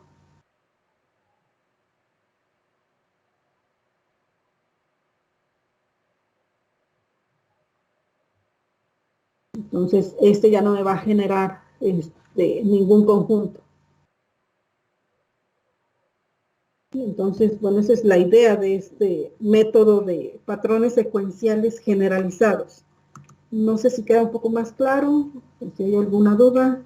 Entonces, este ya no me va a generar ningún conjunto. Entonces, bueno, esa es la idea de este método de patrones secuenciales generalizados. No sé si queda un poco más claro, si hay alguna duda.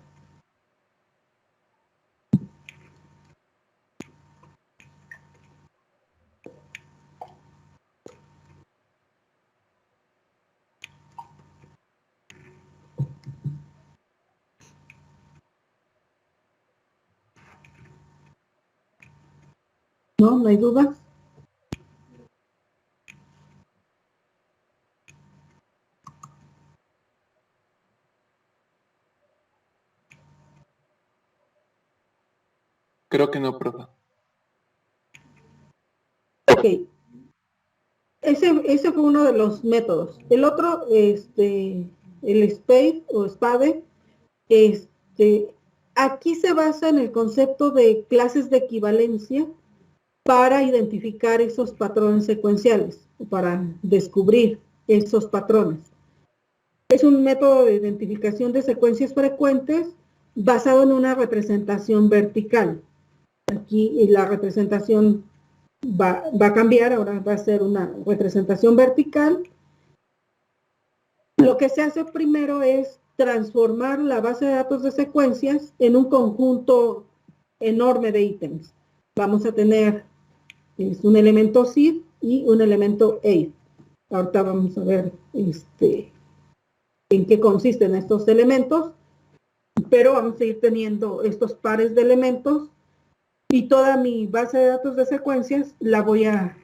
¿No? ¿No hay dudas? Creo que no, profe. Ok. Ese fue uno de los métodos. El otro, el SPADE o SPADE, aquí se basa en el concepto de clases de equivalencia para identificar esos patrones secuenciales, para descubrir esos patrones. Es un método de identificación de secuencias frecuentes basado en una representación vertical. Aquí la representación va a cambiar, ahora va a ser una representación vertical. Lo que se hace primero es transformar la base de datos de secuencias en un conjunto enorme de ítems. Vamos a tener un elemento seed y un elemento aid. Ahorita vamos a ver en qué consisten estos elementos, pero vamos a ir teniendo estos pares de elementos y toda mi base de datos de secuencias la voy a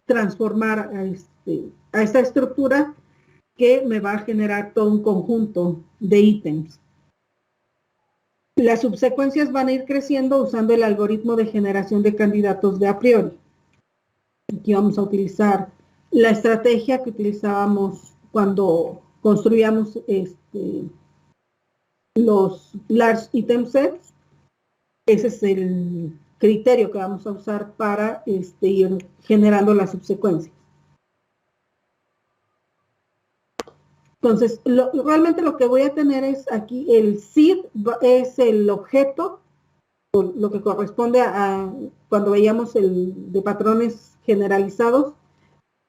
transformar a esta estructura que me va a generar todo un conjunto de ítems. Las subsecuencias van a ir creciendo usando el algoritmo de generación de candidatos de a priori. Aquí vamos a utilizar la estrategia que utilizábamos cuando construíamos los large item sets. Ese es el criterio que vamos a usar para ir generando las subsecuencias. Entonces, realmente lo que voy a tener es aquí el seed, es el objeto, lo que corresponde a cuando veíamos el de patrones generalizados,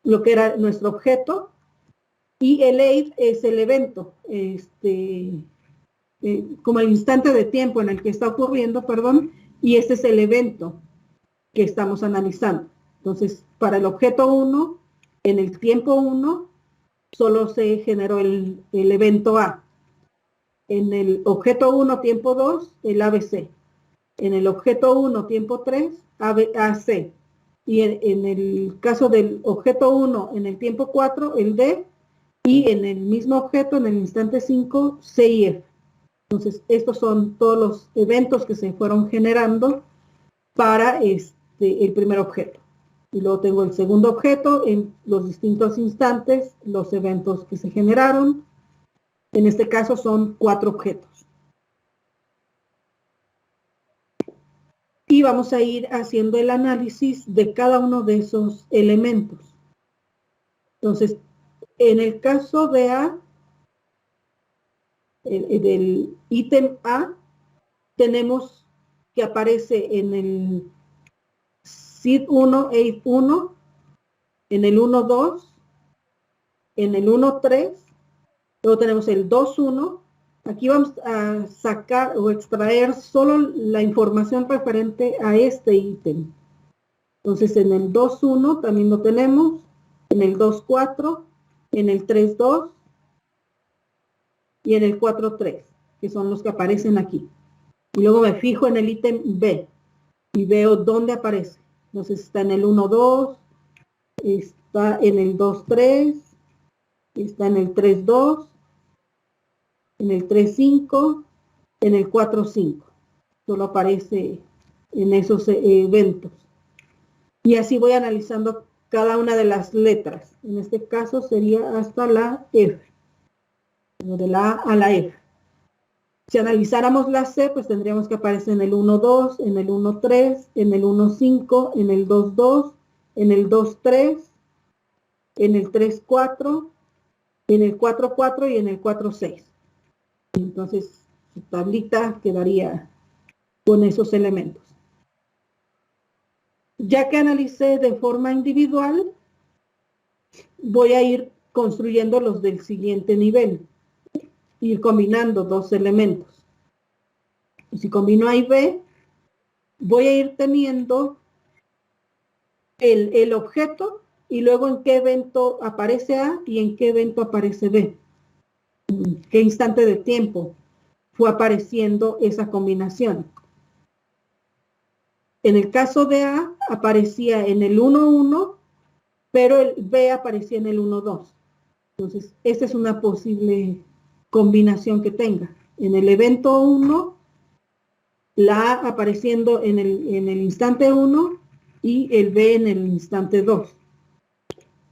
lo que era nuestro objeto, y el aid es el evento, como el instante de tiempo en el que está ocurriendo, perdón, y este es el evento que estamos analizando. Entonces, para el objeto 1, en el tiempo 1, solo se generó el evento A. En el objeto 1, tiempo 2, el ABC. En el objeto 1, tiempo 3, AC. Y en el caso del objeto 1, en el tiempo 4, el D. Y en el mismo objeto, en el instante 5, C y F. Entonces, estos son todos los eventos que se fueron generando para el primer objeto. Y luego tengo el segundo objeto en los distintos instantes, los eventos que se generaron. En este caso son 4 objetos. Y vamos a ir haciendo el análisis de cada uno de esos elementos. Entonces, en el caso de A, del ítem A, tenemos que aparece en el seed 1, aid 1, en el 1, 2, en el 1, 3, luego tenemos el 2, 1. Aquí vamos a sacar o extraer solo la información referente a este ítem. Entonces en el 2, 1 también lo tenemos, en el 2, 4, en el 3, 2 y en el 4, 3, que son los que aparecen aquí. Y luego me fijo en el ítem B y veo dónde aparece. Entonces está en el 1, 2, está en el 2, 3, está en el 3, 2, en el 3, 5, en el 4, 5. Solo aparece en esos eventos. Y así voy analizando cada una de las letras. En este caso sería hasta la F. De la A a la F. Si analizáramos la C, pues tendríamos que aparecer en el 1, 2, en el 1, 3, en el 1, 5, en el 2, 2, en el 2, 3, en el 3, 4, en el 4, 4 y en el 4, 6. Entonces, su tablita quedaría con esos elementos. Ya que analicé de forma individual, voy a ir construyendo los del siguiente nivel, ir combinando dos elementos. Si combino A y B, voy a ir teniendo el objeto y luego en qué evento aparece A y en qué evento aparece B. En qué instante de tiempo fue apareciendo esa combinación. En el caso de A, aparecía en el 1,1, pero el B aparecía en el 1,2. Entonces, esta es una posible combinación que tenga. En el evento 1, la A apareciendo en el instante 1 y el B en el instante 2.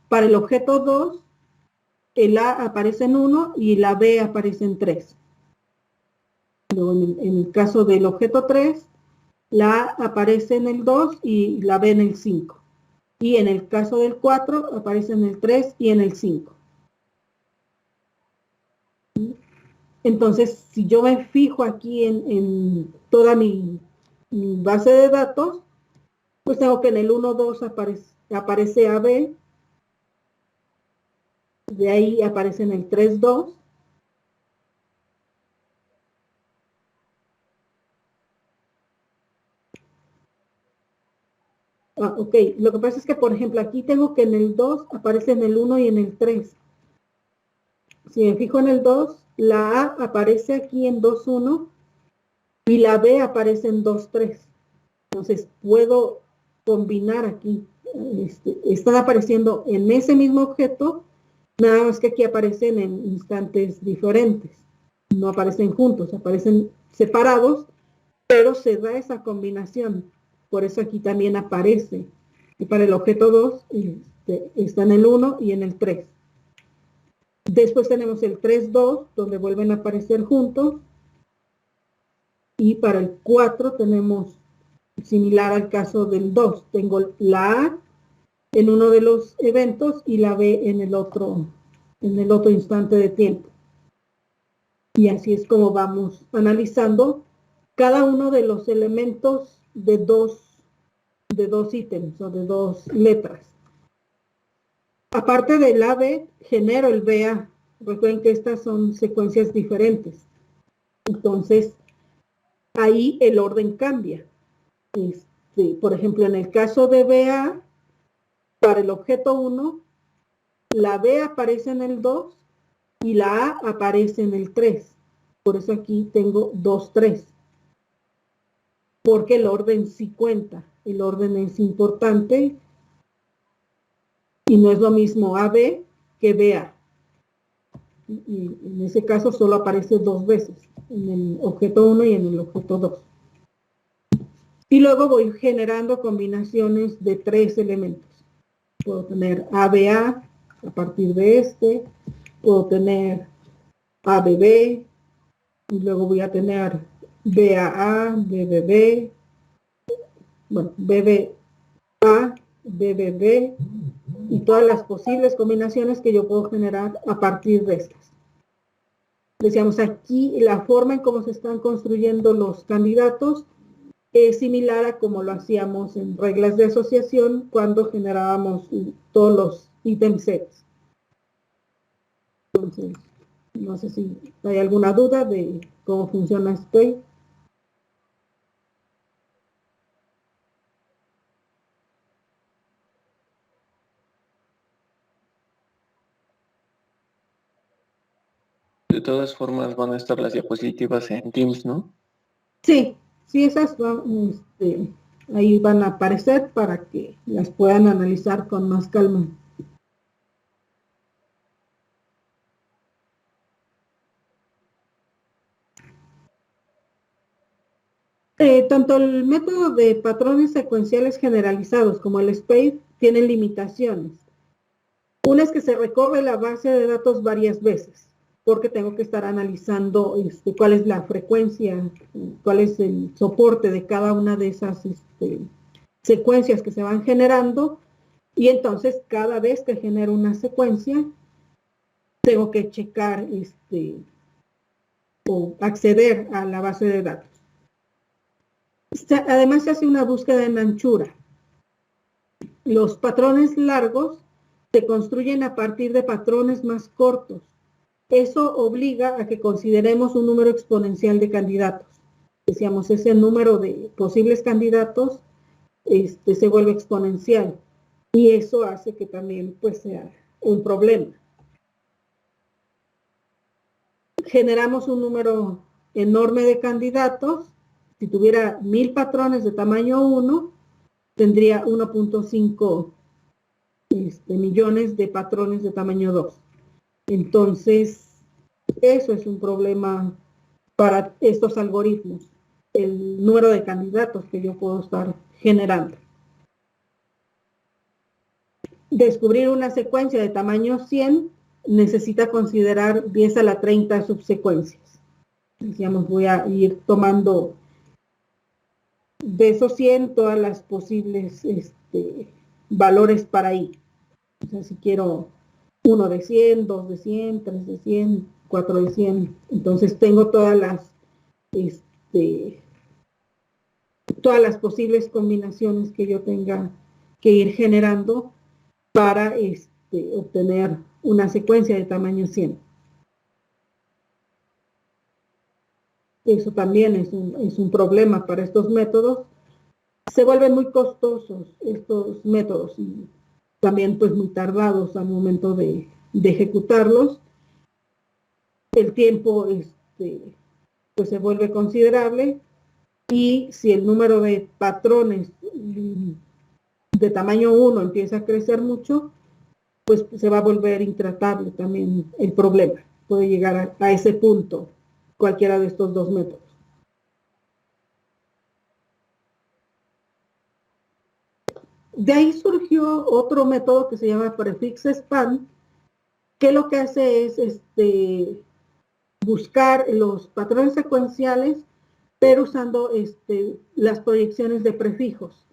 Para el objeto 2, el A aparece en 1 y la B aparece en 3. Luego, en el caso del objeto 3, la A aparece en el 2 y la B en el 5. Y en el caso del 4, aparece en el 3 y en el 5. Entonces, si yo me fijo aquí en toda mi base de datos, pues tengo que en el 1,2 aparece AB, de ahí aparece en el 3,2, ok, lo que pasa es que, por ejemplo, aquí tengo que en el 2 aparece en el 1 y en el 3. Si me fijo en el 2, la A aparece aquí en 2,1 y la B aparece en 2,3. Entonces, puedo combinar aquí. Están apareciendo en ese mismo objeto, nada más que aquí aparecen en instantes diferentes. No aparecen juntos, aparecen separados, pero se da esa combinación. Por eso aquí también aparece. Y para el objeto 2 está en el 1 y en el 3. Después tenemos el 3,2, donde vuelven a aparecer juntos. Y para el 4 tenemos, similar al caso del 2, tengo la A en uno de los eventos y la B en el otro instante de tiempo. Y así es como vamos analizando cada uno de los elementos de dos ítems o de dos letras. Aparte del AB, genero el BA. Recuerden que estas son secuencias diferentes. Entonces, ahí el orden cambia. Por ejemplo, en el caso de BA, para el objeto 1, la B aparece en el 2 y la A aparece en el 3. Por eso aquí tengo 2, 3. Porque el orden sí cuenta. El orden es importante y no es lo mismo AB que BA. Y en ese caso solo aparece 2 veces, en el objeto 1 y en el objeto 2. Y luego voy generando combinaciones de 3 elementos. Puedo tener ABA a partir de puedo tener ABB, y luego voy a tener BAA, BBB, bueno, BBA, BBB, y todas las posibles combinaciones que yo puedo generar a partir de estas. Decíamos aquí, la forma en cómo se están construyendo los candidatos es similar a como lo hacíamos en reglas de asociación cuando generábamos todos los ítem sets. Entonces, no sé si hay alguna duda de cómo funciona esto. De todas formas van a estar las diapositivas en Teams, ¿no? Sí, esas ahí van a aparecer para que las puedan analizar con más calma. Tanto el método de patrones secuenciales generalizados como el SPADE tienen limitaciones. Una es que se recorre la base de datos varias veces, porque tengo que estar analizando cuál es la frecuencia, cuál es el soporte de cada una de esas secuencias que se van generando, y entonces cada vez que genero una secuencia, tengo que checar o acceder a la base de datos. Además se hace una búsqueda en anchura. Los patrones largos se construyen a partir de patrones más cortos. Eso obliga a que consideremos un número exponencial de candidatos. Decíamos, ese número de posibles candidatos se vuelve exponencial y eso hace que también pues sea un problema. Generamos un número enorme de candidatos. Si tuviera 1000 patrones de tamaño 1, tendría 1.5 millones de patrones de tamaño 2. Entonces, eso es un problema para estos algoritmos, el número de candidatos que yo puedo estar generando. Descubrir una secuencia de tamaño 100 necesita considerar 10 a la 30 subsecuencias. Decíamos, voy a ir tomando de esos 100 todas las posibles valores para ahí. O sea, si quiero 1 de 100, 2 de 100, 3 de 100, 4 de 100. Entonces tengo todas las posibles combinaciones que yo tenga que ir generando para obtener una secuencia de tamaño 100. Eso también es un problema para estos métodos. Se vuelven muy costosos estos métodos y también pues muy tardados al momento de ejecutarlos. El tiempo pues se vuelve considerable y si el número de patrones de tamaño 1 empieza a crecer mucho, pues se va a volver intratable también el problema. Puede llegar a ese punto cualquiera de estos dos métodos. De ahí surgió otro método que se llama prefix span, que lo que hace es buscar los patrones secuenciales, pero usando las proyecciones de prefijos.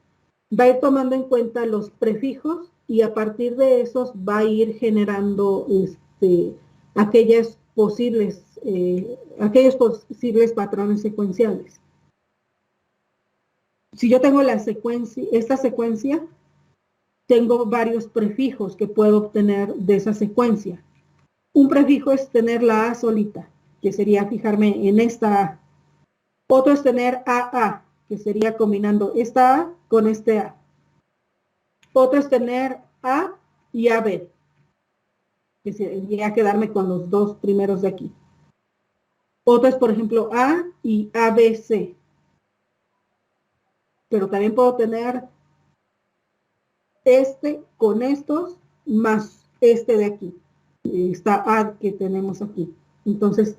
Va a ir tomando en cuenta los prefijos y a partir de esos va a ir generando aquellos posibles patrones secuenciales. Si yo tengo esta secuencia, tengo varios prefijos que puedo obtener de esa secuencia. Un prefijo es tener la A solita, que sería fijarme en esta A. Otro es tener AA, que sería combinando esta A con este A. Otro es tener A y AB, que sería quedarme con los dos primeros de aquí. Otro es, por ejemplo, A y ABC. Pero también puedo tener con estos más de aquí. Esta A que tenemos aquí. Entonces,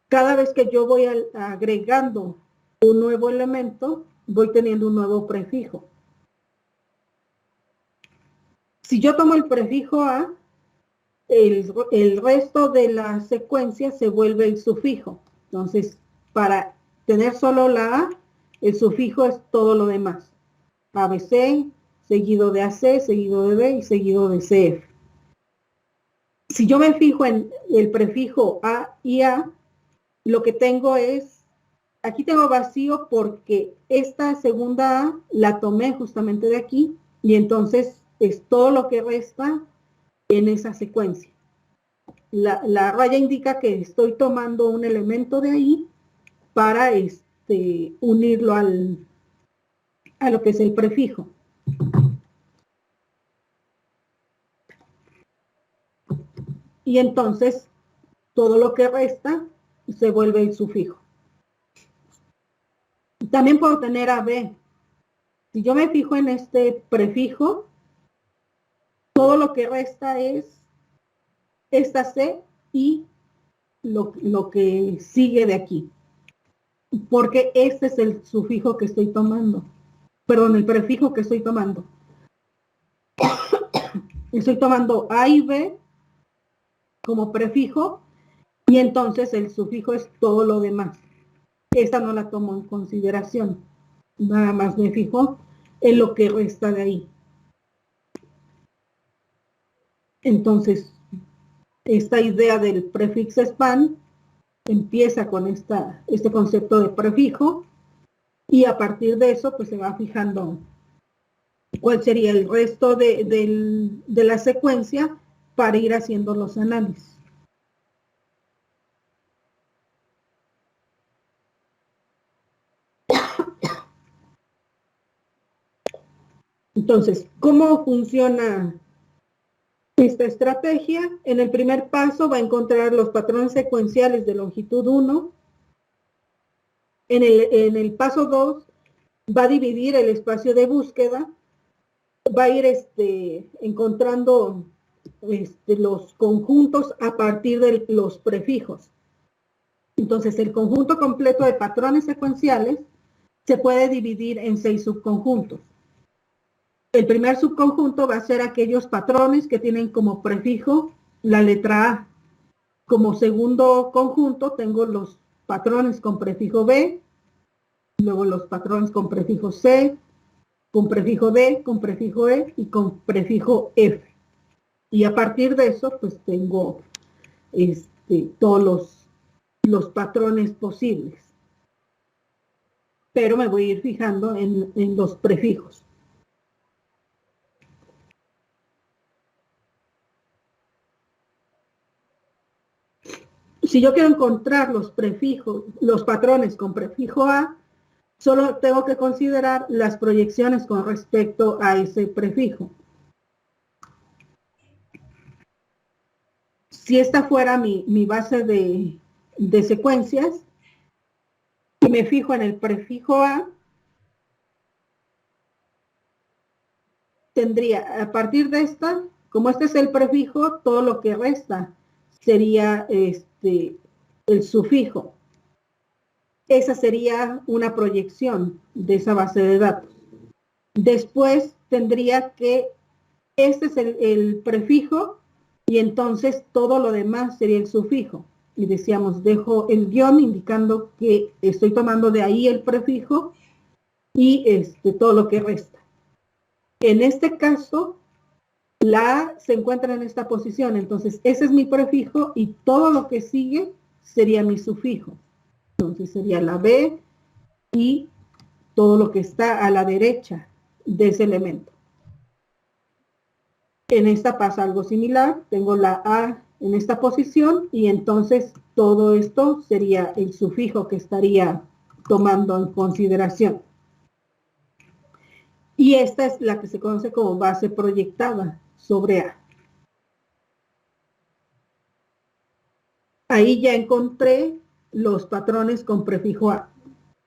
cada vez que yo voy agregando un nuevo elemento, voy teniendo un nuevo prefijo. Si yo tomo el prefijo A, el resto de la secuencia se vuelve el sufijo. Entonces, para tener solo la A, el sufijo es todo lo demás. ABC, seguido de AC, seguido de B y seguido de CF. Si yo me fijo en el prefijo A y A, lo que tengo es, aquí tengo vacío porque esta segunda A la tomé justamente de aquí y entonces es todo lo que resta en esa secuencia. La raya indica que estoy tomando un elemento de ahí para unirlo a lo que es el prefijo. Y entonces todo lo que resta se vuelve el sufijo. También puedo tener AB. Si yo me fijo en este prefijo, todo lo que resta es esta C y lo que sigue de aquí. Porque este es el sufijo que estoy tomando. Perdón, el prefijo que estoy tomando. Estoy tomando A y B como prefijo y entonces el sufijo es todo lo demás. Esta no la tomo en consideración. Nada más me fijo en lo que resta de ahí. Entonces, esta idea del prefix span empieza con este concepto de prefijo y a partir de eso pues se va fijando cuál sería el resto de la secuencia para ir haciendo los análisis. Entonces, ¿cómo funciona esta estrategia? En el primer paso va a encontrar los patrones secuenciales de longitud 1. En el paso 2 va a dividir el espacio de búsqueda, va a ir encontrando los conjuntos a partir de los prefijos. Entonces, el conjunto completo de patrones secuenciales se puede dividir en 6 subconjuntos. El primer subconjunto va a ser aquellos patrones que tienen como prefijo la letra A. Como segundo conjunto tengo los patrones con prefijo B, luego los patrones con prefijo C, con prefijo D, con prefijo E y con prefijo F. Y a partir de eso, pues tengo todos los patrones posibles. Pero me voy a ir fijando en los prefijos. Si yo quiero encontrar los prefijos, los patrones con prefijo A, solo tengo que considerar las proyecciones con respecto a ese prefijo. Si esta fuera mi base de secuencias, y me fijo en el prefijo A, tendría, a partir de esta, como este es el prefijo, todo lo que resta sería el sufijo. Esa sería una proyección de esa base de datos. Después tendría que, este es el prefijo, y entonces todo lo demás sería el sufijo. Y decíamos, dejo el guión indicando que estoy tomando de ahí el prefijo y todo lo que resta. En este caso, la A se encuentra en esta posición, entonces ese es mi prefijo y todo lo que sigue sería mi sufijo. Entonces sería la B y todo lo que está a la derecha de ese elemento. En esta pasa algo similar, tengo la A en esta posición y entonces todo esto sería el sufijo que estaría tomando en consideración. Y esta es la que se conoce como base proyectada sobre A. Ahí ya encontré los patrones con prefijo A.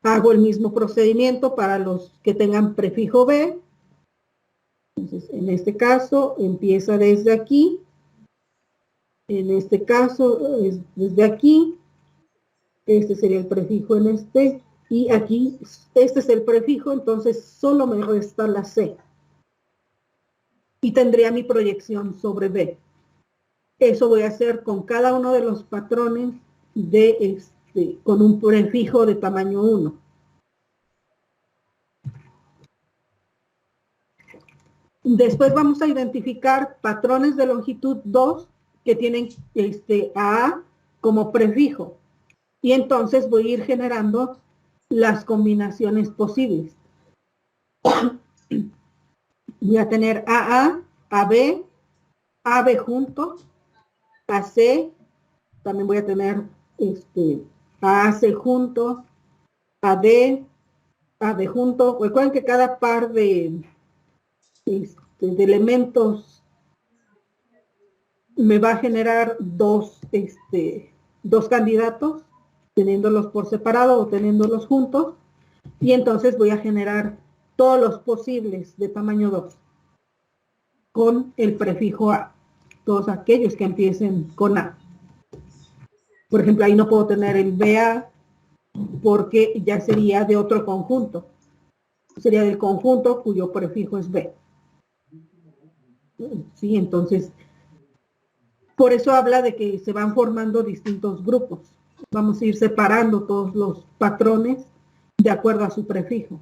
Hago el mismo procedimiento para los que tengan prefijo B. Entonces, en este caso, empieza desde aquí. En este caso, es desde aquí. Este sería el prefijo en este. Y aquí, este es el prefijo, entonces solo me resta la C. Y tendría mi proyección sobre B. Eso voy a hacer con cada uno de los patrones con un prefijo de tamaño 1. Después vamos a identificar patrones de longitud 2 que tienen A como prefijo. Y entonces voy a ir generando las combinaciones posibles. Voy a tener AA, AB juntos, AC, también voy a tener AC junto, AD junto. Recuerden que cada par de elementos me va a generar dos candidatos, teniéndolos por separado o teniéndolos juntos, y entonces voy a generar todos los posibles de tamaño 2 con el prefijo A, todos aquellos que empiecen con A. Por ejemplo, ahí no puedo tener el BA porque ya sería de otro conjunto. Sería del conjunto cuyo prefijo es B. Sí, entonces, por eso habla de que se van formando distintos grupos. Vamos a ir separando todos los patrones de acuerdo a su prefijo.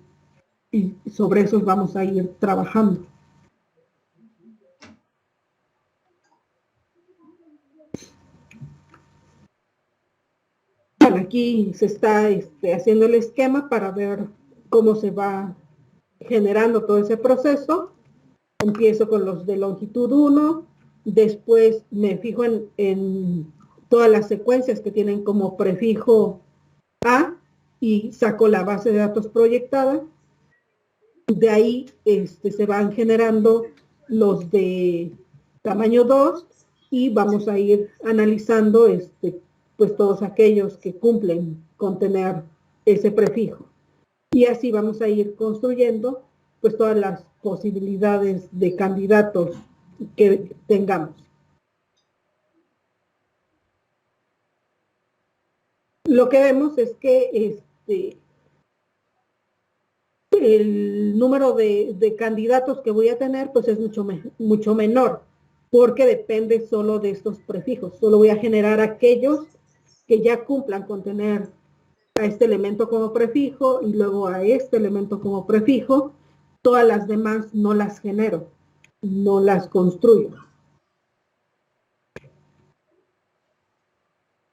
Y sobre esos vamos a ir trabajando. Bueno, aquí se está haciendo el esquema para ver cómo se va generando todo ese proceso. Empiezo con los de longitud 1, después me fijo en todas las secuencias que tienen como prefijo A y saco la base de datos proyectada. De ahí se van generando los de tamaño 2 y vamos a ir analizando pues todos aquellos que cumplen con tener ese prefijo. Y así vamos a ir construyendo pues todas las posibilidades de candidatos que tengamos. Lo que vemos es que el número de candidatos que voy a tener pues es mucho menor, porque depende solo de estos prefijos. Solo voy a generar aquellos que ya cumplan con tener a este elemento como prefijo y luego a este elemento como prefijo. Todas las demás no las genero, no las construyo.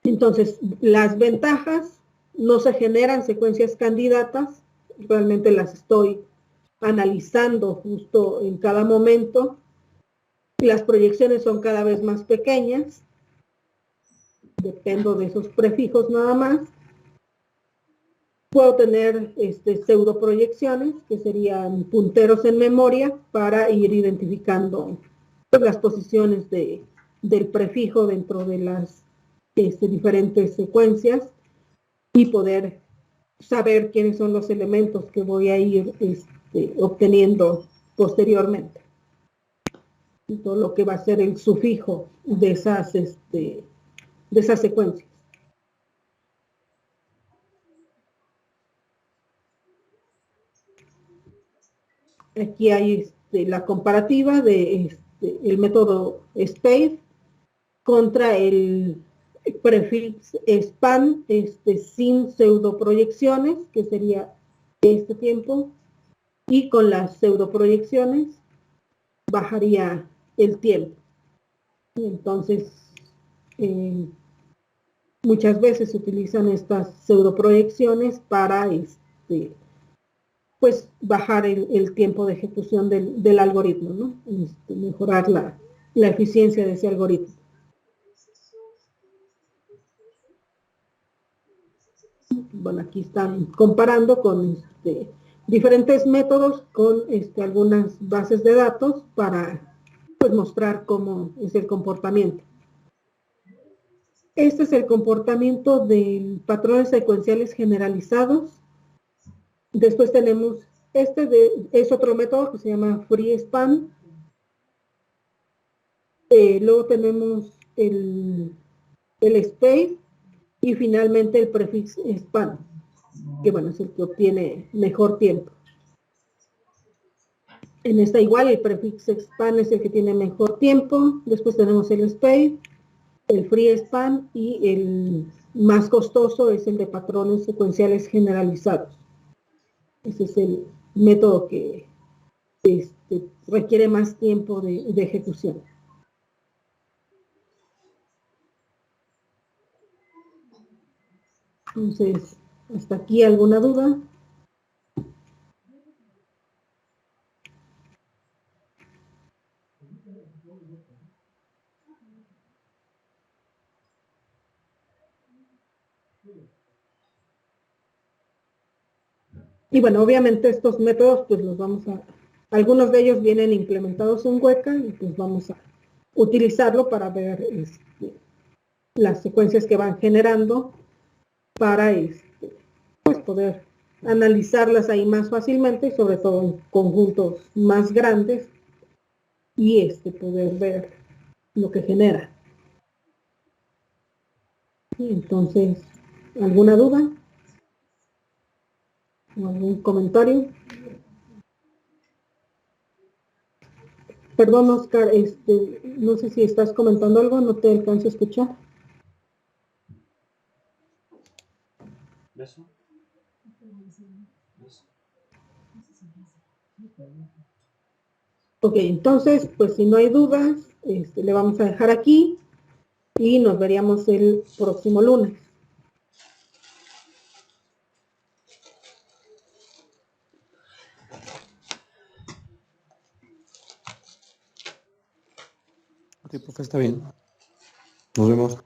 Entonces, las ventajas no se generan secuencias candidatas, realmente las estoy analizando justo en cada momento. Las proyecciones son cada vez más pequeñas, dependo de esos prefijos nada más. Puedo tener pseudo proyecciones, que serían punteros en memoria para ir identificando las posiciones del prefijo dentro de las diferentes secuencias y poder saber quiénes son los elementos que voy a ir obteniendo posteriormente. Y todo lo que va a ser el sufijo de esas secuencias. Aquí hay la comparativa de el método SPADE contra el prefix span sin pseudoproyecciones, que sería este tiempo, y con las pseudoproyecciones bajaría el tiempo. Y entonces, muchas veces se utilizan estas pseudoproyecciones para pues bajar el tiempo de ejecución del algoritmo, ¿no? Mejorar la eficiencia de ese algoritmo. Bueno, aquí están comparando con diferentes métodos con algunas bases de datos para pues mostrar cómo es el comportamiento. Este es el comportamiento de patrones secuenciales generalizados. Después tenemos es otro método que se llama FreeSpan. Luego tenemos el SPADE y finalmente el prefix span, que bueno, es el que obtiene mejor tiempo. En esta igual el prefix span es el que tiene mejor tiempo. Después tenemos el SPADE, el FreeSpan y el más costoso es el de patrones secuenciales generalizados. Ese es el método que requiere más tiempo de ejecución. Entonces, ¿hasta aquí alguna duda? Y bueno, obviamente estos métodos, pues los vamos a, algunos de ellos vienen implementados en Weka y pues vamos a utilizarlo para ver las secuencias que van generando para pues poder analizarlas ahí más fácilmente y sobre todo en conjuntos más grandes y poder ver lo que genera. Y entonces, ¿alguna duda? ¿Algún comentario? Perdón, Oscar, no sé si estás comentando algo, no te alcanzo a escuchar. ¿Eso? Ok, entonces, pues si no hay dudas, le vamos a dejar aquí y nos veríamos el próximo lunes. Ok, profe, está bien. Nos vemos.